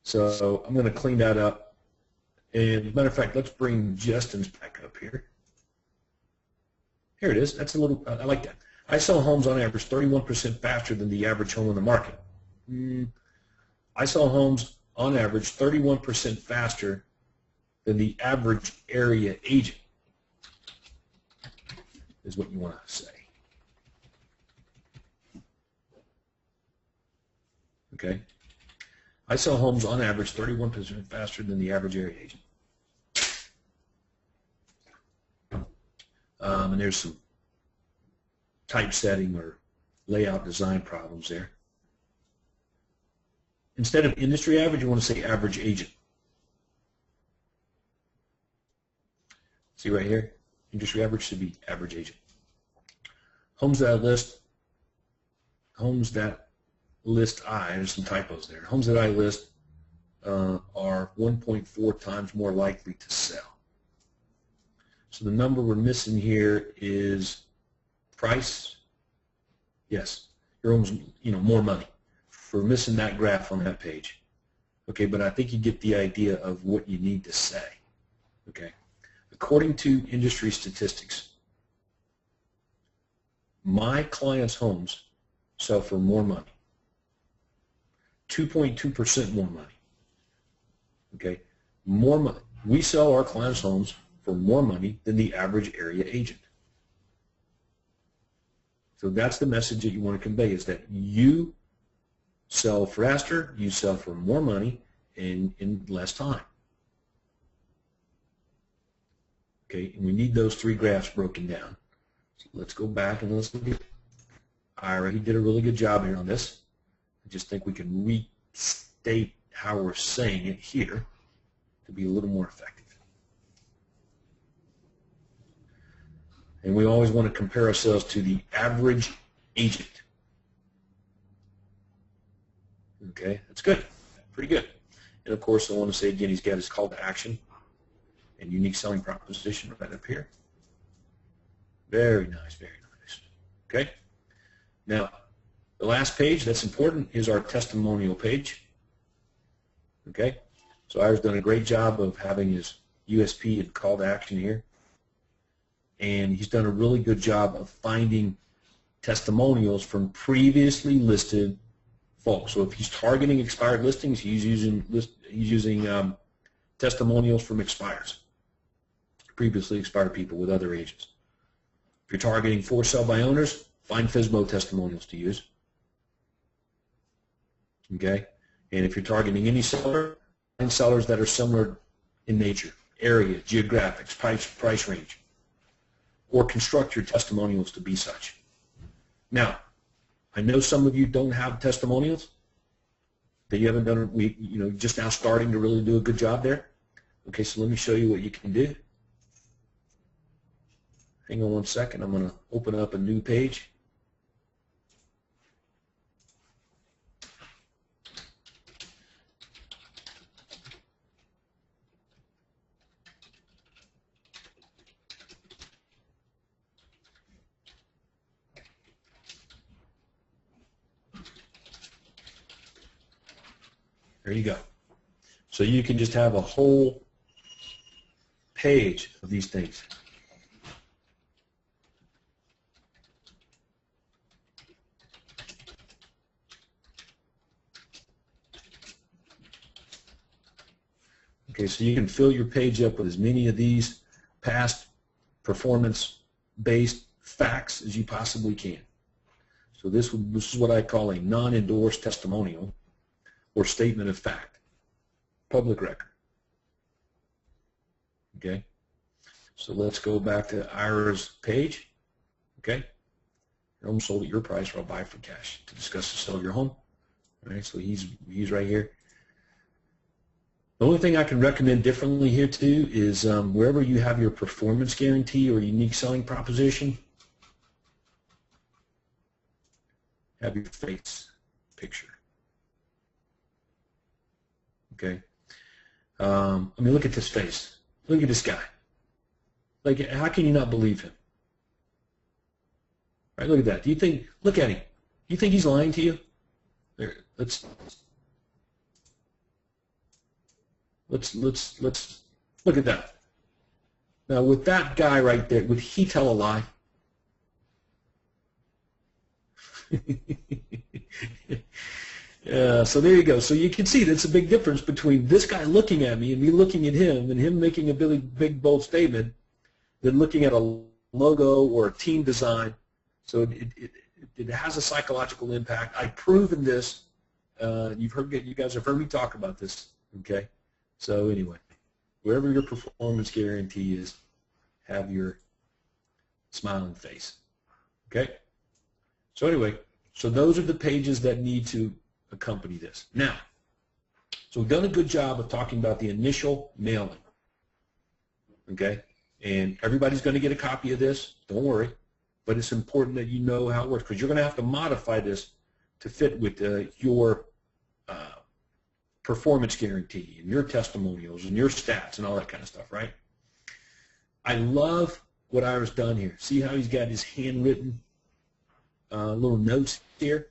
So I'm going to clean that up. And as a matter of fact, let's bring Justin's back up here. Here it is. That's a little, I like that. I sell homes on average 31% faster than the average home in the market. I sell homes on average 31% faster than the average area agent, is what you want to say. Okay? I sell homes on average 31% faster than the average area agent. And there's some typesetting or layout design problems there. Instead of industry average, you want to say average agent. See right here? Industry average should be average agent. Homes that there's some typos there. Homes that I list are 1.4 times more likely to sell. So the number we're missing here is price. Yes, your home's, more money. We're missing that graph on that page. Okay, but I think you get the idea of what you need to say. Okay, according to industry statistics, my clients' homes sell for more money, 2.2% more money. Okay, more money. We sell our clients' homes for more money than the average area agent. So that's the message that you want to convey, is that you sell faster, you sell for more money in less time. Okay, and we need those 3 graphs broken down. So let's go back and let's look at Ira. He did a really good job here on this. I just think we can restate how we're saying it here to be a little more effective. And we always want to compare ourselves to the average agent. Okay, that's good. Pretty good. And of course, I want to say again, he's got his call to action and unique selling proposition right up here. Very nice, very nice. Okay. Now, the last page that's important is our testimonial page. Okay. So Ira's done a great job of having his USP and call to action here. And he's done a really good job of finding testimonials from previously listed folks. So if he's targeting expired listings, he's using testimonials from expires, previously expired people with other agents. If you're targeting for sale by owners, find FSBO testimonials to use. Okay? And if you're targeting any seller, sellers that are similar in nature, area, geographics, price range, or construct your testimonials to be such. Now, I know some of you don't have testimonials, that you haven't done, just now starting to really do a good job there. Okay, so let me show you what you can do. Hang on one second. I'm going to open up a new page. There you go. So you can just have a whole page of these things. Okay, so you can fill your page up with as many of these past performance-based facts as you possibly can. So this is what I call a non-endorsed testimonial or statement of fact, public record. Okay, so let's go back to Ira's page. Okay, your home sold at your price, or I'll buy it for cash to discuss the sale of your home. All right, so he's right here. The only thing I can recommend differently here too is wherever you have your performance guarantee or unique selling proposition, have your face picture. Okay. I mean, look at this face. Look at this guy. Like, how can you not believe him? Right? Look at that. Do you think? Look at him. Do you think he's lying to you? There. Let's look at that. Now, with that guy right there, would he tell a lie? So there you go. So you can see that's a big difference between this guy looking at me and me looking at him and him making a big, bold statement than looking at a logo or a team design. So it has a psychological impact. I've proven this. You guys have heard me talk about this. Okay. So anyway, wherever your performance guarantee is, have your smiling face. Okay? So anyway, so those are the pages that need to accompany this. Now, so we've done a good job of talking about the initial mailing. Okay? And everybody's going to get a copy of this. Don't worry. But it's important that you know how it works because you're going to have to modify this to fit with your performance guarantee and your testimonials and your stats and all that kind of stuff, right? I love what Ira's done here. See how he's got his handwritten little notes here?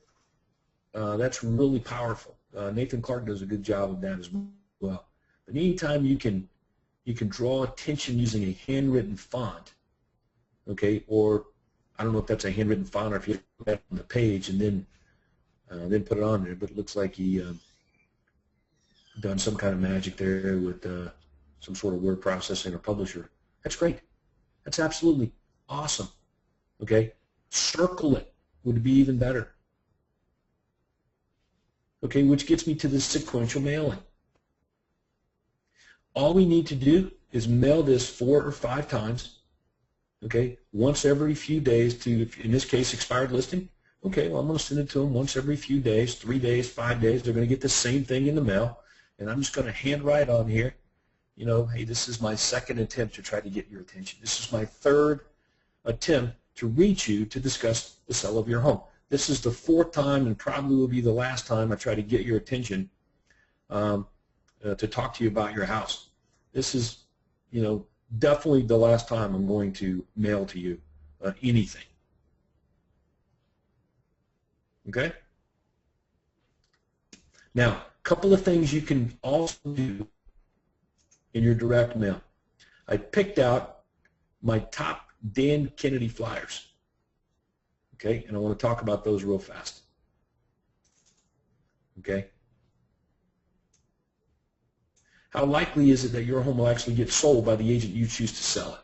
That's really powerful. Nathan Clark does a good job of that as well. But anytime you can draw attention using a handwritten font, okay, or I don't know if that's a handwritten font or if you put that on the page and then put it on there, but it looks like he done some kind of magic there with some sort of word processing or publisher. That's great. That's absolutely awesome. Okay, circle it would be even better. Okay, which gets me to the sequential mailing. All we need to do is mail this 4 or 5 times. Okay, once every few days to, in this case, expired listing. Okay, well, I'm going to send it to them once every few days, 3 days, 5 days. They're going to get the same thing in the mail. And I'm just going to handwrite on here, you know, hey, this is my second attempt to try to get your attention. This is my third attempt to reach you to discuss the sale of your home. This is the 4th time and probably will be the last time I try to get your attention to talk to you about your house. This is, you know, definitely the last time I'm going to mail to you anything. Okay? Now, a couple of things you can also do in your direct mail. I picked out my top Dan Kennedy flyers. Okay, and I want to talk about those real fast. Okay? How likely is it that your home will actually get sold by the agent you choose to sell it?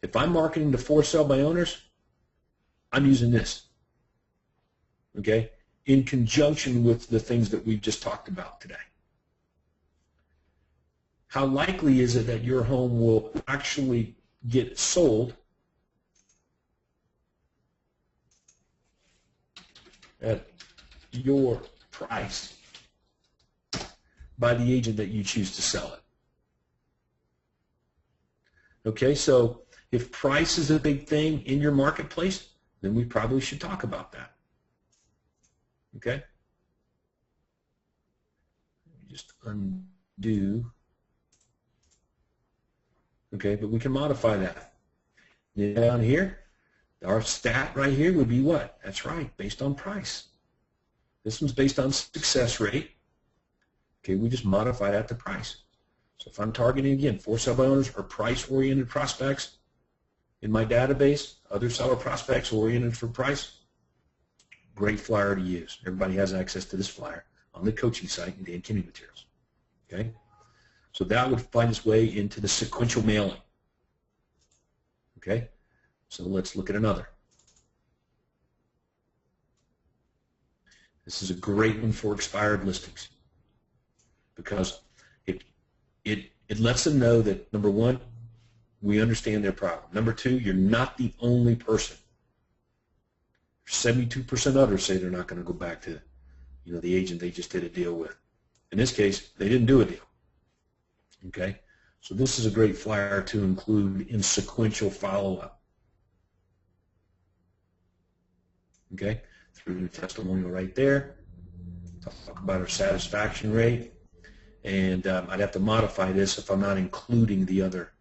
If I'm marketing to for sale by owners, I'm using this. Okay? In conjunction with the things that we've just talked about today. how likely is it that your home will actually get sold at your price by the agent that you choose to sell it? Okay, so if price is a big thing in your marketplace, then we probably should talk about that. Okay? Let me just undo. Okay, but we can modify that. Down here, our stat right here would be what? That's right, based on price. This one's based on success rate. Okay, we just modify that to price. So if I'm targeting, again, for seller owners or price-oriented prospects in my database, other seller prospects oriented for price, great flyer to use. Everybody has access to this flyer on the coaching site in Dan Kennedy Materials. Okay? So that would find its way into the sequential mailing. Okay? So let's look at another. This is a great one for expired listings because it lets them know that, number one, we understand their problem. Number two, you're not the only person. 72% others say they're not going to go back to, the agent they just did a deal with. In this case, they didn't do a deal. Okay? So this is a great flyer to include in sequential follow-up. Okay? Through the testimonial right there. Talk about our satisfaction rate. And I'd have to modify this if I'm not including the other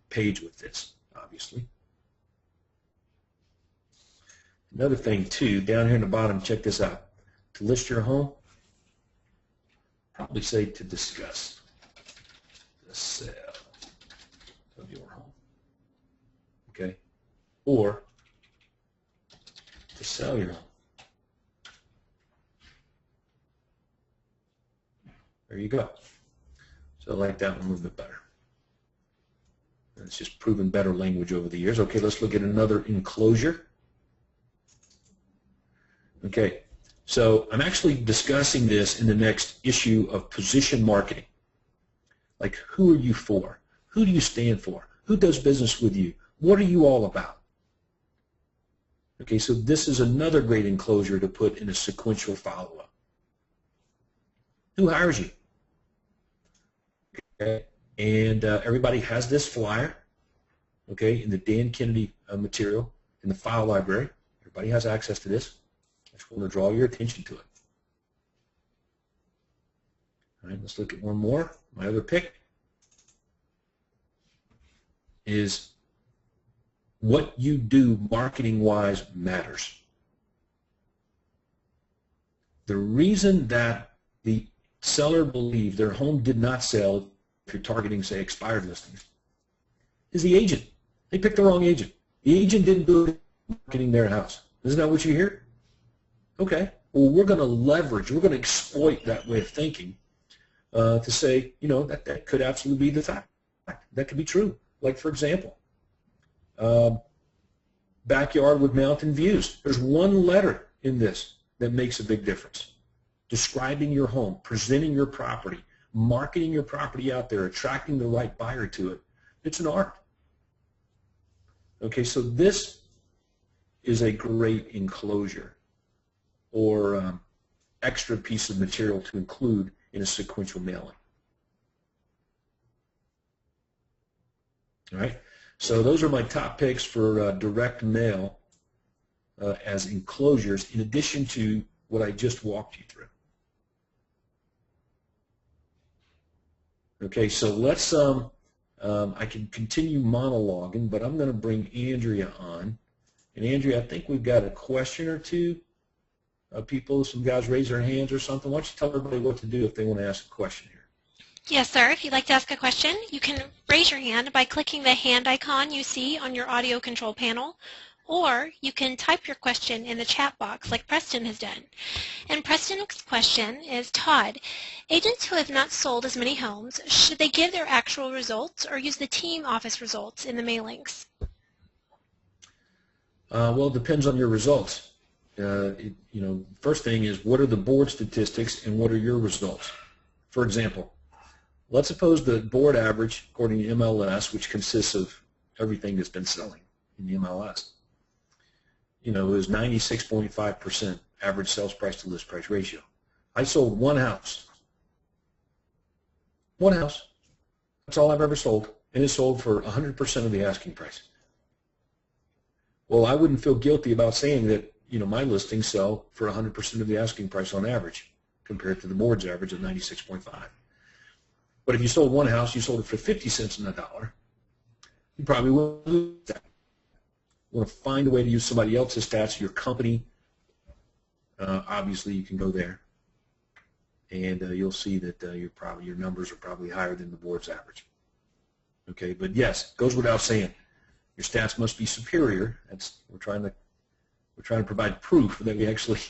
page with this, obviously. Another thing, too, down here in the bottom, check this out. To list your home, probably say to discuss the sale of your home. Okay? Or to sell your home. There you go. So I like that one a little bit better. And it's just proven better language over the years. Okay, let's look at another enclosure. Okay, so I'm actually discussing this in the next issue of position marketing. Like, who are you for? Who do you stand for? Who does business with you? What are you all about? Okay, so this is another great enclosure to put in a sequential follow-up. Who hires you? Okay, and everybody has this flyer, okay, in the Dan Kennedy material, in the file library. Everybody has access to this. I just want to draw your attention to it. All right, let's look at one more. My other pick is what you do marketing-wise matters. The reason that the seller believed their home did not sell, if you're targeting, say, expired listings, is the agent. They picked the wrong agent. The agent didn't do it marketing their house. Isn't that what you hear? Okay. Well, we're going to leverage, we're going to exploit that way of thinking to say, that could absolutely be the fact. That could be true. Like, for example, backyard with mountain views. There's one letter in this that makes a big difference. Describing your home, presenting your property, marketing your property out there, attracting the right buyer to it. It's an art. Okay, so this is a great enclosure or extra piece of material to include in a sequential mailing. All right, so those are my top picks for direct mail as enclosures, in addition to what I just walked you through. Okay, so let's, I can continue monologuing, but I'm going to bring Andrea on. And Andrea, I think we've got a question or two. Some guys raise their hands or something. Why don't you tell everybody what to do if they want to ask a question here? Yes, sir. If you'd like to ask a question, you can raise your hand by clicking the hand icon you see on your audio control panel, or you can type your question in the chat box like Preston has done. And Preston's question is, Todd, agents who have not sold as many homes, should they give their actual results or use the team office results in the mailings? Well, it depends on your results. First thing is, what are the board statistics and what are your results? For example, let's suppose the board average, according to MLS, which consists of everything that's been selling in the MLS, is 96.5% average sales price to list price ratio. I sold one house. One house. That's all I've ever sold, and it sold for 100% of the asking price. Well, I wouldn't feel guilty about saying that, my listings sell for 100% of the asking price on average compared to the board's average of 96.5. But if you sold one house, you sold it for 50 cents on the dollar, you probably will lose that. You want to find a way to use somebody else's stats, your company. Obviously, you can go there, and you'll see that your numbers are probably higher than the board's average. Okay, but yes, it goes without saying, your stats must be superior. We're trying to provide proof that we actually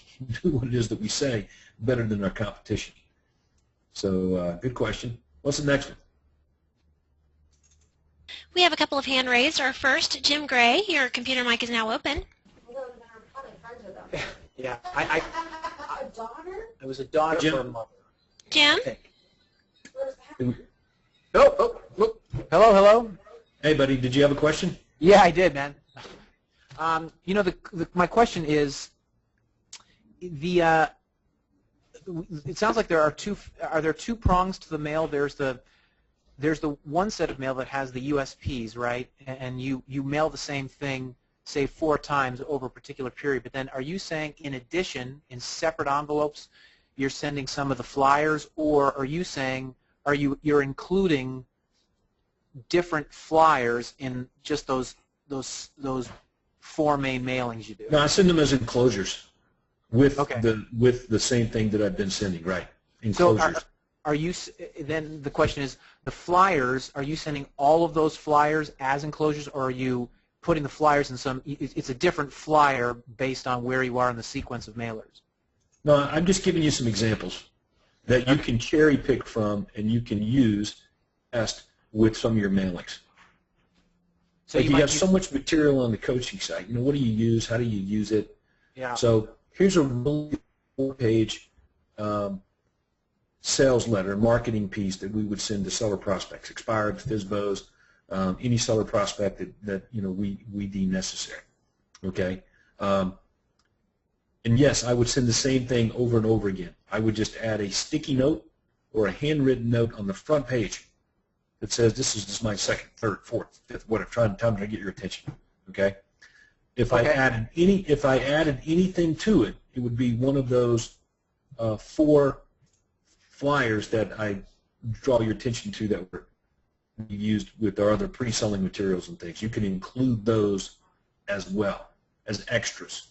do what it is that we say better than our competition. So, good question. What's the next one? We have a couple of hand raised. Our first, Jim Gray, your computer mic is now open. Yeah, A daughter? I was a daughter Jim? for a mother. Jim? Oh, hello. Hey, buddy, did you have a question? Yeah, I did, man. My question is, it sounds like are there two prongs to the mail? There's the one set of mail that has the USPs, right? And you mail the same thing, say 4 times over a particular period. But then, are you saying, in addition, in separate envelopes, you're sending some of the flyers, or are you saying you're including different flyers in just those 4 main mailings you do? No, I send them as enclosures with Okay. the same thing that I've been sending, right? Enclosures. So are you then the question is, the flyers, are you sending all of those flyers as enclosures, or are you putting the flyers in some, it's a different flyer based on where you are in the sequence of mailers? No, I'm just giving you some examples that you can cherry pick from and you can use with some of your mailings. So you have so much material on the coaching site. What do you use? How do you use it? Yeah. So here's a really 4-page sales letter, marketing piece that we would send to seller prospects, expired, FSBOs, any seller prospect that we deem necessary. Okay. And yes, I would send the same thing over and over again. I would just add a sticky note or a handwritten note on the front page that says, this is my second, third, fourth, fifth, whatever, time to get your attention. Okay. If I added anything to it, it would be one of those 4 flyers that I draw your attention to that were used with our other pre-selling materials and things. You can include those as well as extras.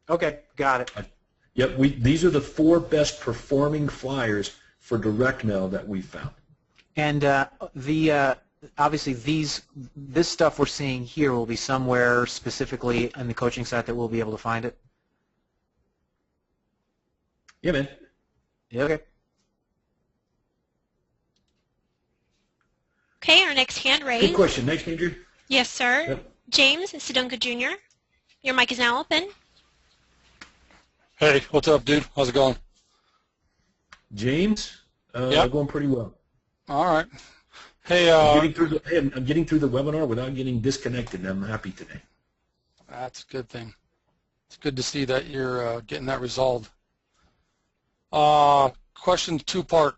Okay, got it. Yep, these are the 4 best performing flyers for direct mail that we found. And obviously this stuff we're seeing here will be somewhere specifically on the coaching site that we'll be able to find it? Yeah, man. Yeah, okay. Okay, our next hand raised. Good question. Next, Andrew. Yes, sir. Yep. James Sidonka Jr., your mic is now open. Hey, what's up, dude? How's it going? James, Yep. going pretty well. All right. Hey, I'm getting through the webinar without getting disconnected, and I'm happy today. that's a good thing. It's good to see that you're getting that resolved. Question 2-part.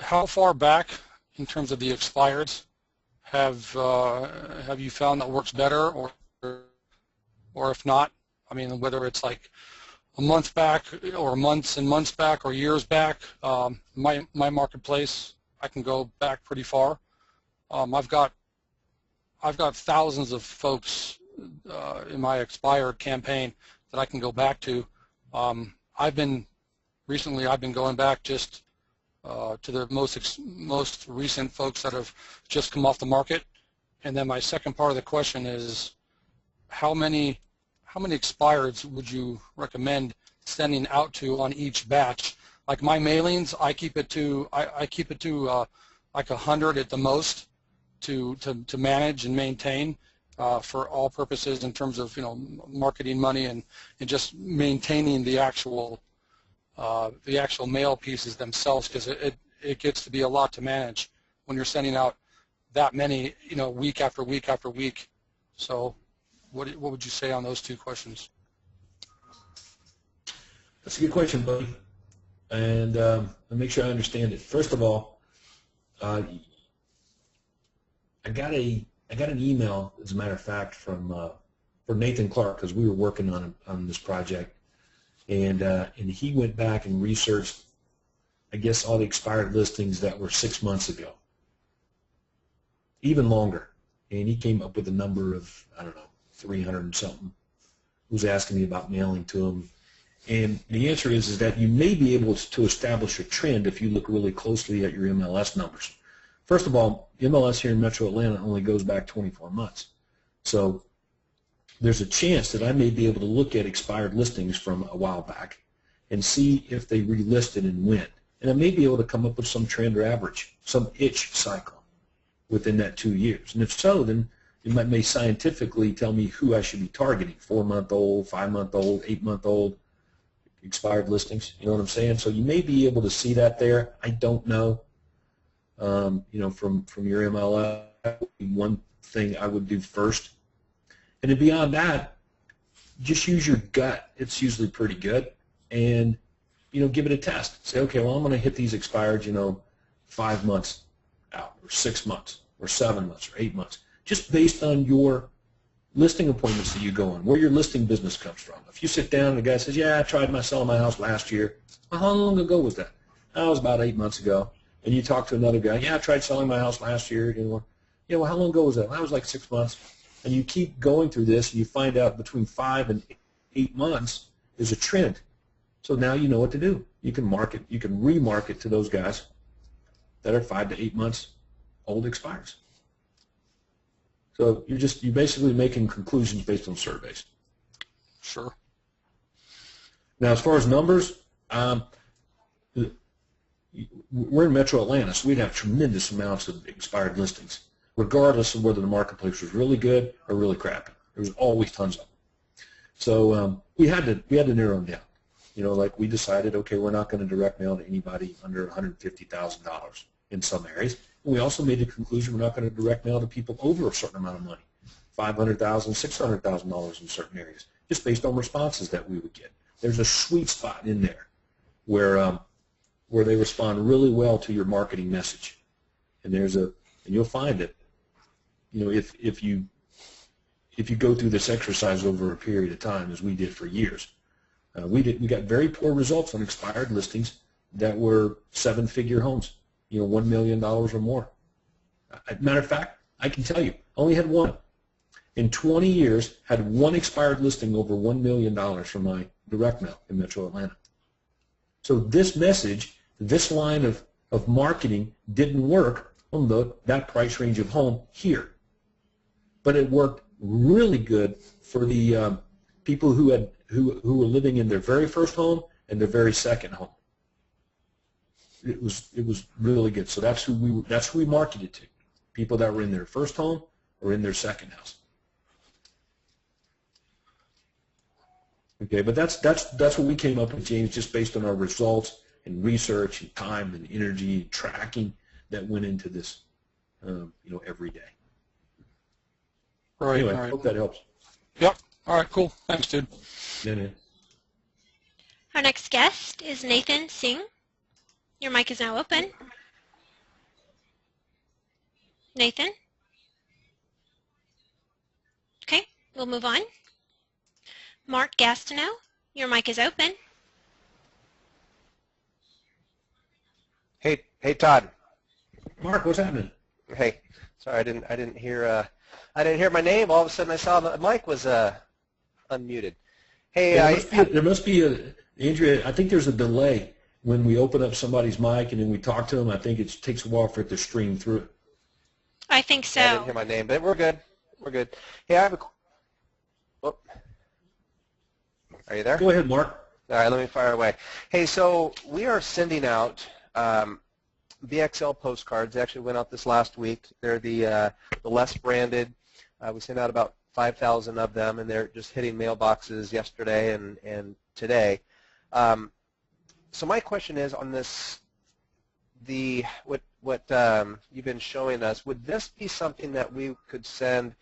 How far back, in terms of the expireds, have you found that works better, or if not, I mean, whether it's like a month back or months and months back or years back, my marketplace, I can go back pretty far. I've got thousands of folks in my expired campaign that I can go back to. Recently I've been going back just to the most recent folks that have just come off the market. And then my second part of the question is, how many expireds would you recommend sending out to on each batch? Like my mailings, I keep it to like 100 at the most to manage and maintain for all purposes in terms of marketing money and just maintaining the actual the actual mail pieces themselves, because it gets to be a lot to manage when you're sending out that many, week after week after week. So what would you say on those two questions? That's a good question, buddy. And let me make sure I understand it. First of all, I got an email, as a matter of fact, from Nathan Clark, because we were working on this project, and he went back and researched, I guess, all the expired listings that were 6 months ago, even longer, and he came up with a number of, I don't know, 300 and something. He was asking me about mailing to him. And the answer is that you may be able to establish a trend if you look really closely at your MLS numbers. First of all, MLS here in Metro Atlanta only goes back 24 months. So there's a chance that I may be able to look at expired listings from a while back and see if they relisted and when. And I may be able to come up with some trend or average, some itch cycle within that 2 years. And if so, then it may scientifically tell me who I should be targeting, 4-month-old, 5-month-old, 8-month-old, expired listings, you know what I'm saying? So you may be able to see that there. I don't know. From your MLS, that would be one thing I would do first. And then beyond that, just use your gut. It's usually pretty good. And, give it a test. Say, okay, well, I'm going to hit these expired, 5 months out, or 6 months, or 7 months, or 8 months, just based on your listing appointments that you go on, where your listing business comes from. If you sit down and the guy says, yeah, I tried selling my house last year. Well, how long ago was that? That was about 8 months ago. And you talk to another guy, yeah, I tried selling my house last year. Yeah, well, how long ago was that? Well, that was like 6 months. And you keep going through this, and you find out between 5 and 8 months is a trend. So now you know what to do. You can market, you can remarket to those guys that are 5 to 8 months old expires. So you're basically making conclusions based on surveys. Sure. Now, as far as numbers, we're in Metro Atlanta, so we'd have tremendous amounts of expired listings, regardless of whether the marketplace was really good or really crappy. There was always tons of them. So we had to narrow them down. Like we decided, okay, we're not going to direct mail to anybody under $150,000 in some areas. And we also made the conclusion we're not going to direct mail to people over a certain amount of money, $500,000, $600,000 in certain areas, just based on responses that we would get. There's a sweet spot in there where they respond really well to your marketing message, and you'll find that, if you go through this exercise over a period of time, as we did for years, we got very poor results on expired listings that were 7-figure homes, $1 million or more. Matter of fact, I can tell you, I only had one. In 20 years, had one expired listing over $1 million from my direct mail in Metro Atlanta. So this message, this line of marketing didn't work on that price range of home here. But it worked really good for the people who were living in their very first home and their very second home. It was really good. So that's who we marketed to, people that were in their first home or in their second house. Okay, but that's what we came up with, James, just based on our results and research and time and energy and tracking that went into this, every day. Right. Anyway, Right. I hope that helps. Yep. All right. Cool. Thanks, dude. Yeah. Our next guest is Nathan Singh. Your mic is now open. Nathan? Okay, we'll move on. Mark Gastineau, your mic is open. Hey Todd. Mark, what's happening? Hey, sorry I didn't hear my name. All of a sudden I saw the mic was unmuted. Hey, there must be Andrea. I think there's a delay when we open up somebody's mic and then we talk to them. I think it takes a while for it to stream through. I think so. I didn't hear my name, but we're good. We're good. Hey, I have a. Oh. Are you there? Go ahead, Mark. All right, let me fire away. Hey, so we are sending out BXL postcards. They actually went out this last week. They're the less branded. We sent out about 5,000 of them, and they're just hitting mailboxes yesterday and today. So my question is on this, what you've been showing us, would this be something that we could send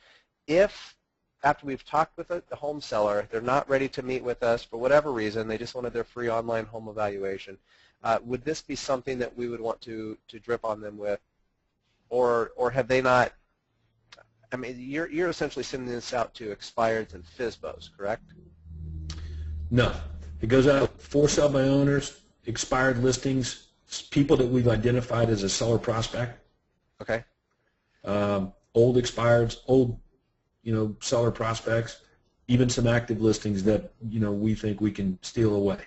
if, after we've talked with the home seller, they're not ready to meet with us for whatever reason, they just wanted their free online home evaluation, would this be something that we would want to drip on them with, or have they not? I mean, you're essentially sending this out to expireds and FSBOs, correct? No. It goes out for sale by owners, expired listings, people that we've identified as a seller prospect. Okay. Old expireds, old, seller prospects, even some active listings that, we think we can steal away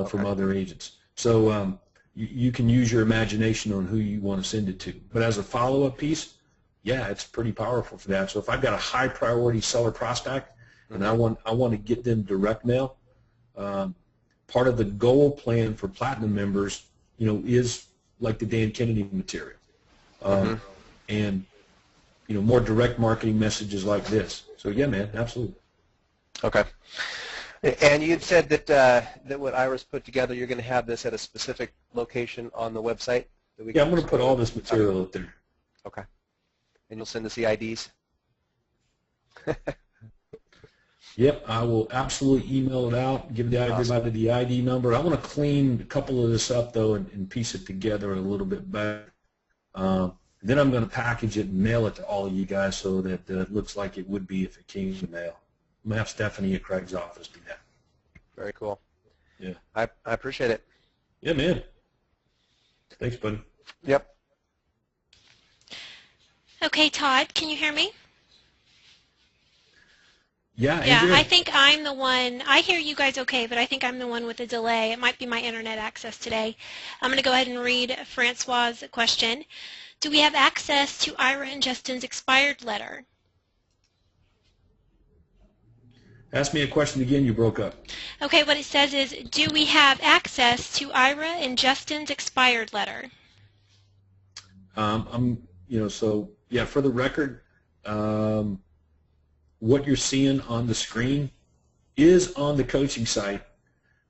from other agents. So you can use your imagination on who you want to send it to. But as a follow-up piece, yeah, it's pretty powerful for that. So if I've got a high priority seller prospect and I want to get them direct mail, part of the goal plan for Platinum members, is like the Dan Kennedy material, and more direct marketing messages like this. So yeah, man, absolutely. Okay. And you'd said that what Iris put together, you're going to have this at a specific location on the website. Yeah, I'm going to put all this material up there. Okay. And you'll send us the IDs? Yep, I will absolutely email it out, give everybody the ID number. I want to clean a couple of this up, though, and piece it together a little bit better. Then I'm going to package it and mail it to all of you guys so that it looks like it would be if it came in the mail. I'm going to have Stephanie at Craig's office do that. Very cool. Yeah. I appreciate it. Yeah, man. Thanks, buddy. Yep. Okay, Todd, can you hear me? Yeah, Andrea? Yeah, I think I'm the one. I hear you guys okay, but I think I'm the one with the delay. It might be my internet access today. I'm going to go ahead and read Francois' question. Do we have access to Ira and Justin's expired letter? Ask me a question again, you broke up. Okay, what it says is, do we have access to Ira and Justin's expired letter? So, yeah, for the record, what you're seeing on the screen is on the coaching site,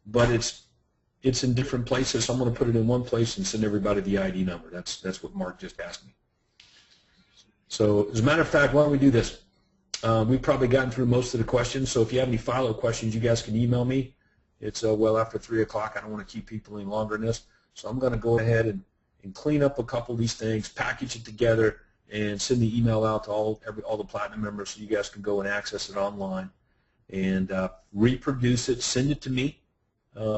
but it's in different places. So I'm going to put it in one place and send everybody the ID number. That's what Mark just asked me. So as a matter of fact, why don't we do this? We've probably gotten through most of the questions, so if you have any follow-up questions, you guys can email me. It's well after 3 o'clock. I don't want to keep people any longer than this. So I'm going to go ahead and clean up a couple of these things, package it together, and send the email out to all the Platinum members so you guys can go and access it online and reproduce it, send it to me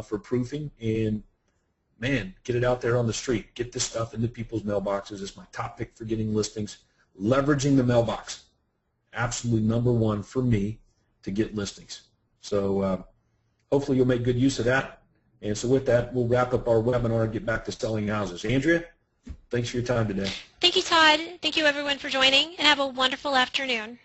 for proofing, and, man, get it out there on the street. Get this stuff into people's mailboxes. It's my top pick for getting listings. Leveraging the mailbox. Absolutely number one for me to get listings. So hopefully you'll make good use of that. And so with that, we'll wrap up our webinar and get back to selling houses. Andrea, thanks for your time today. Thank you, Todd. Thank you, everyone, for joining, and have a wonderful afternoon.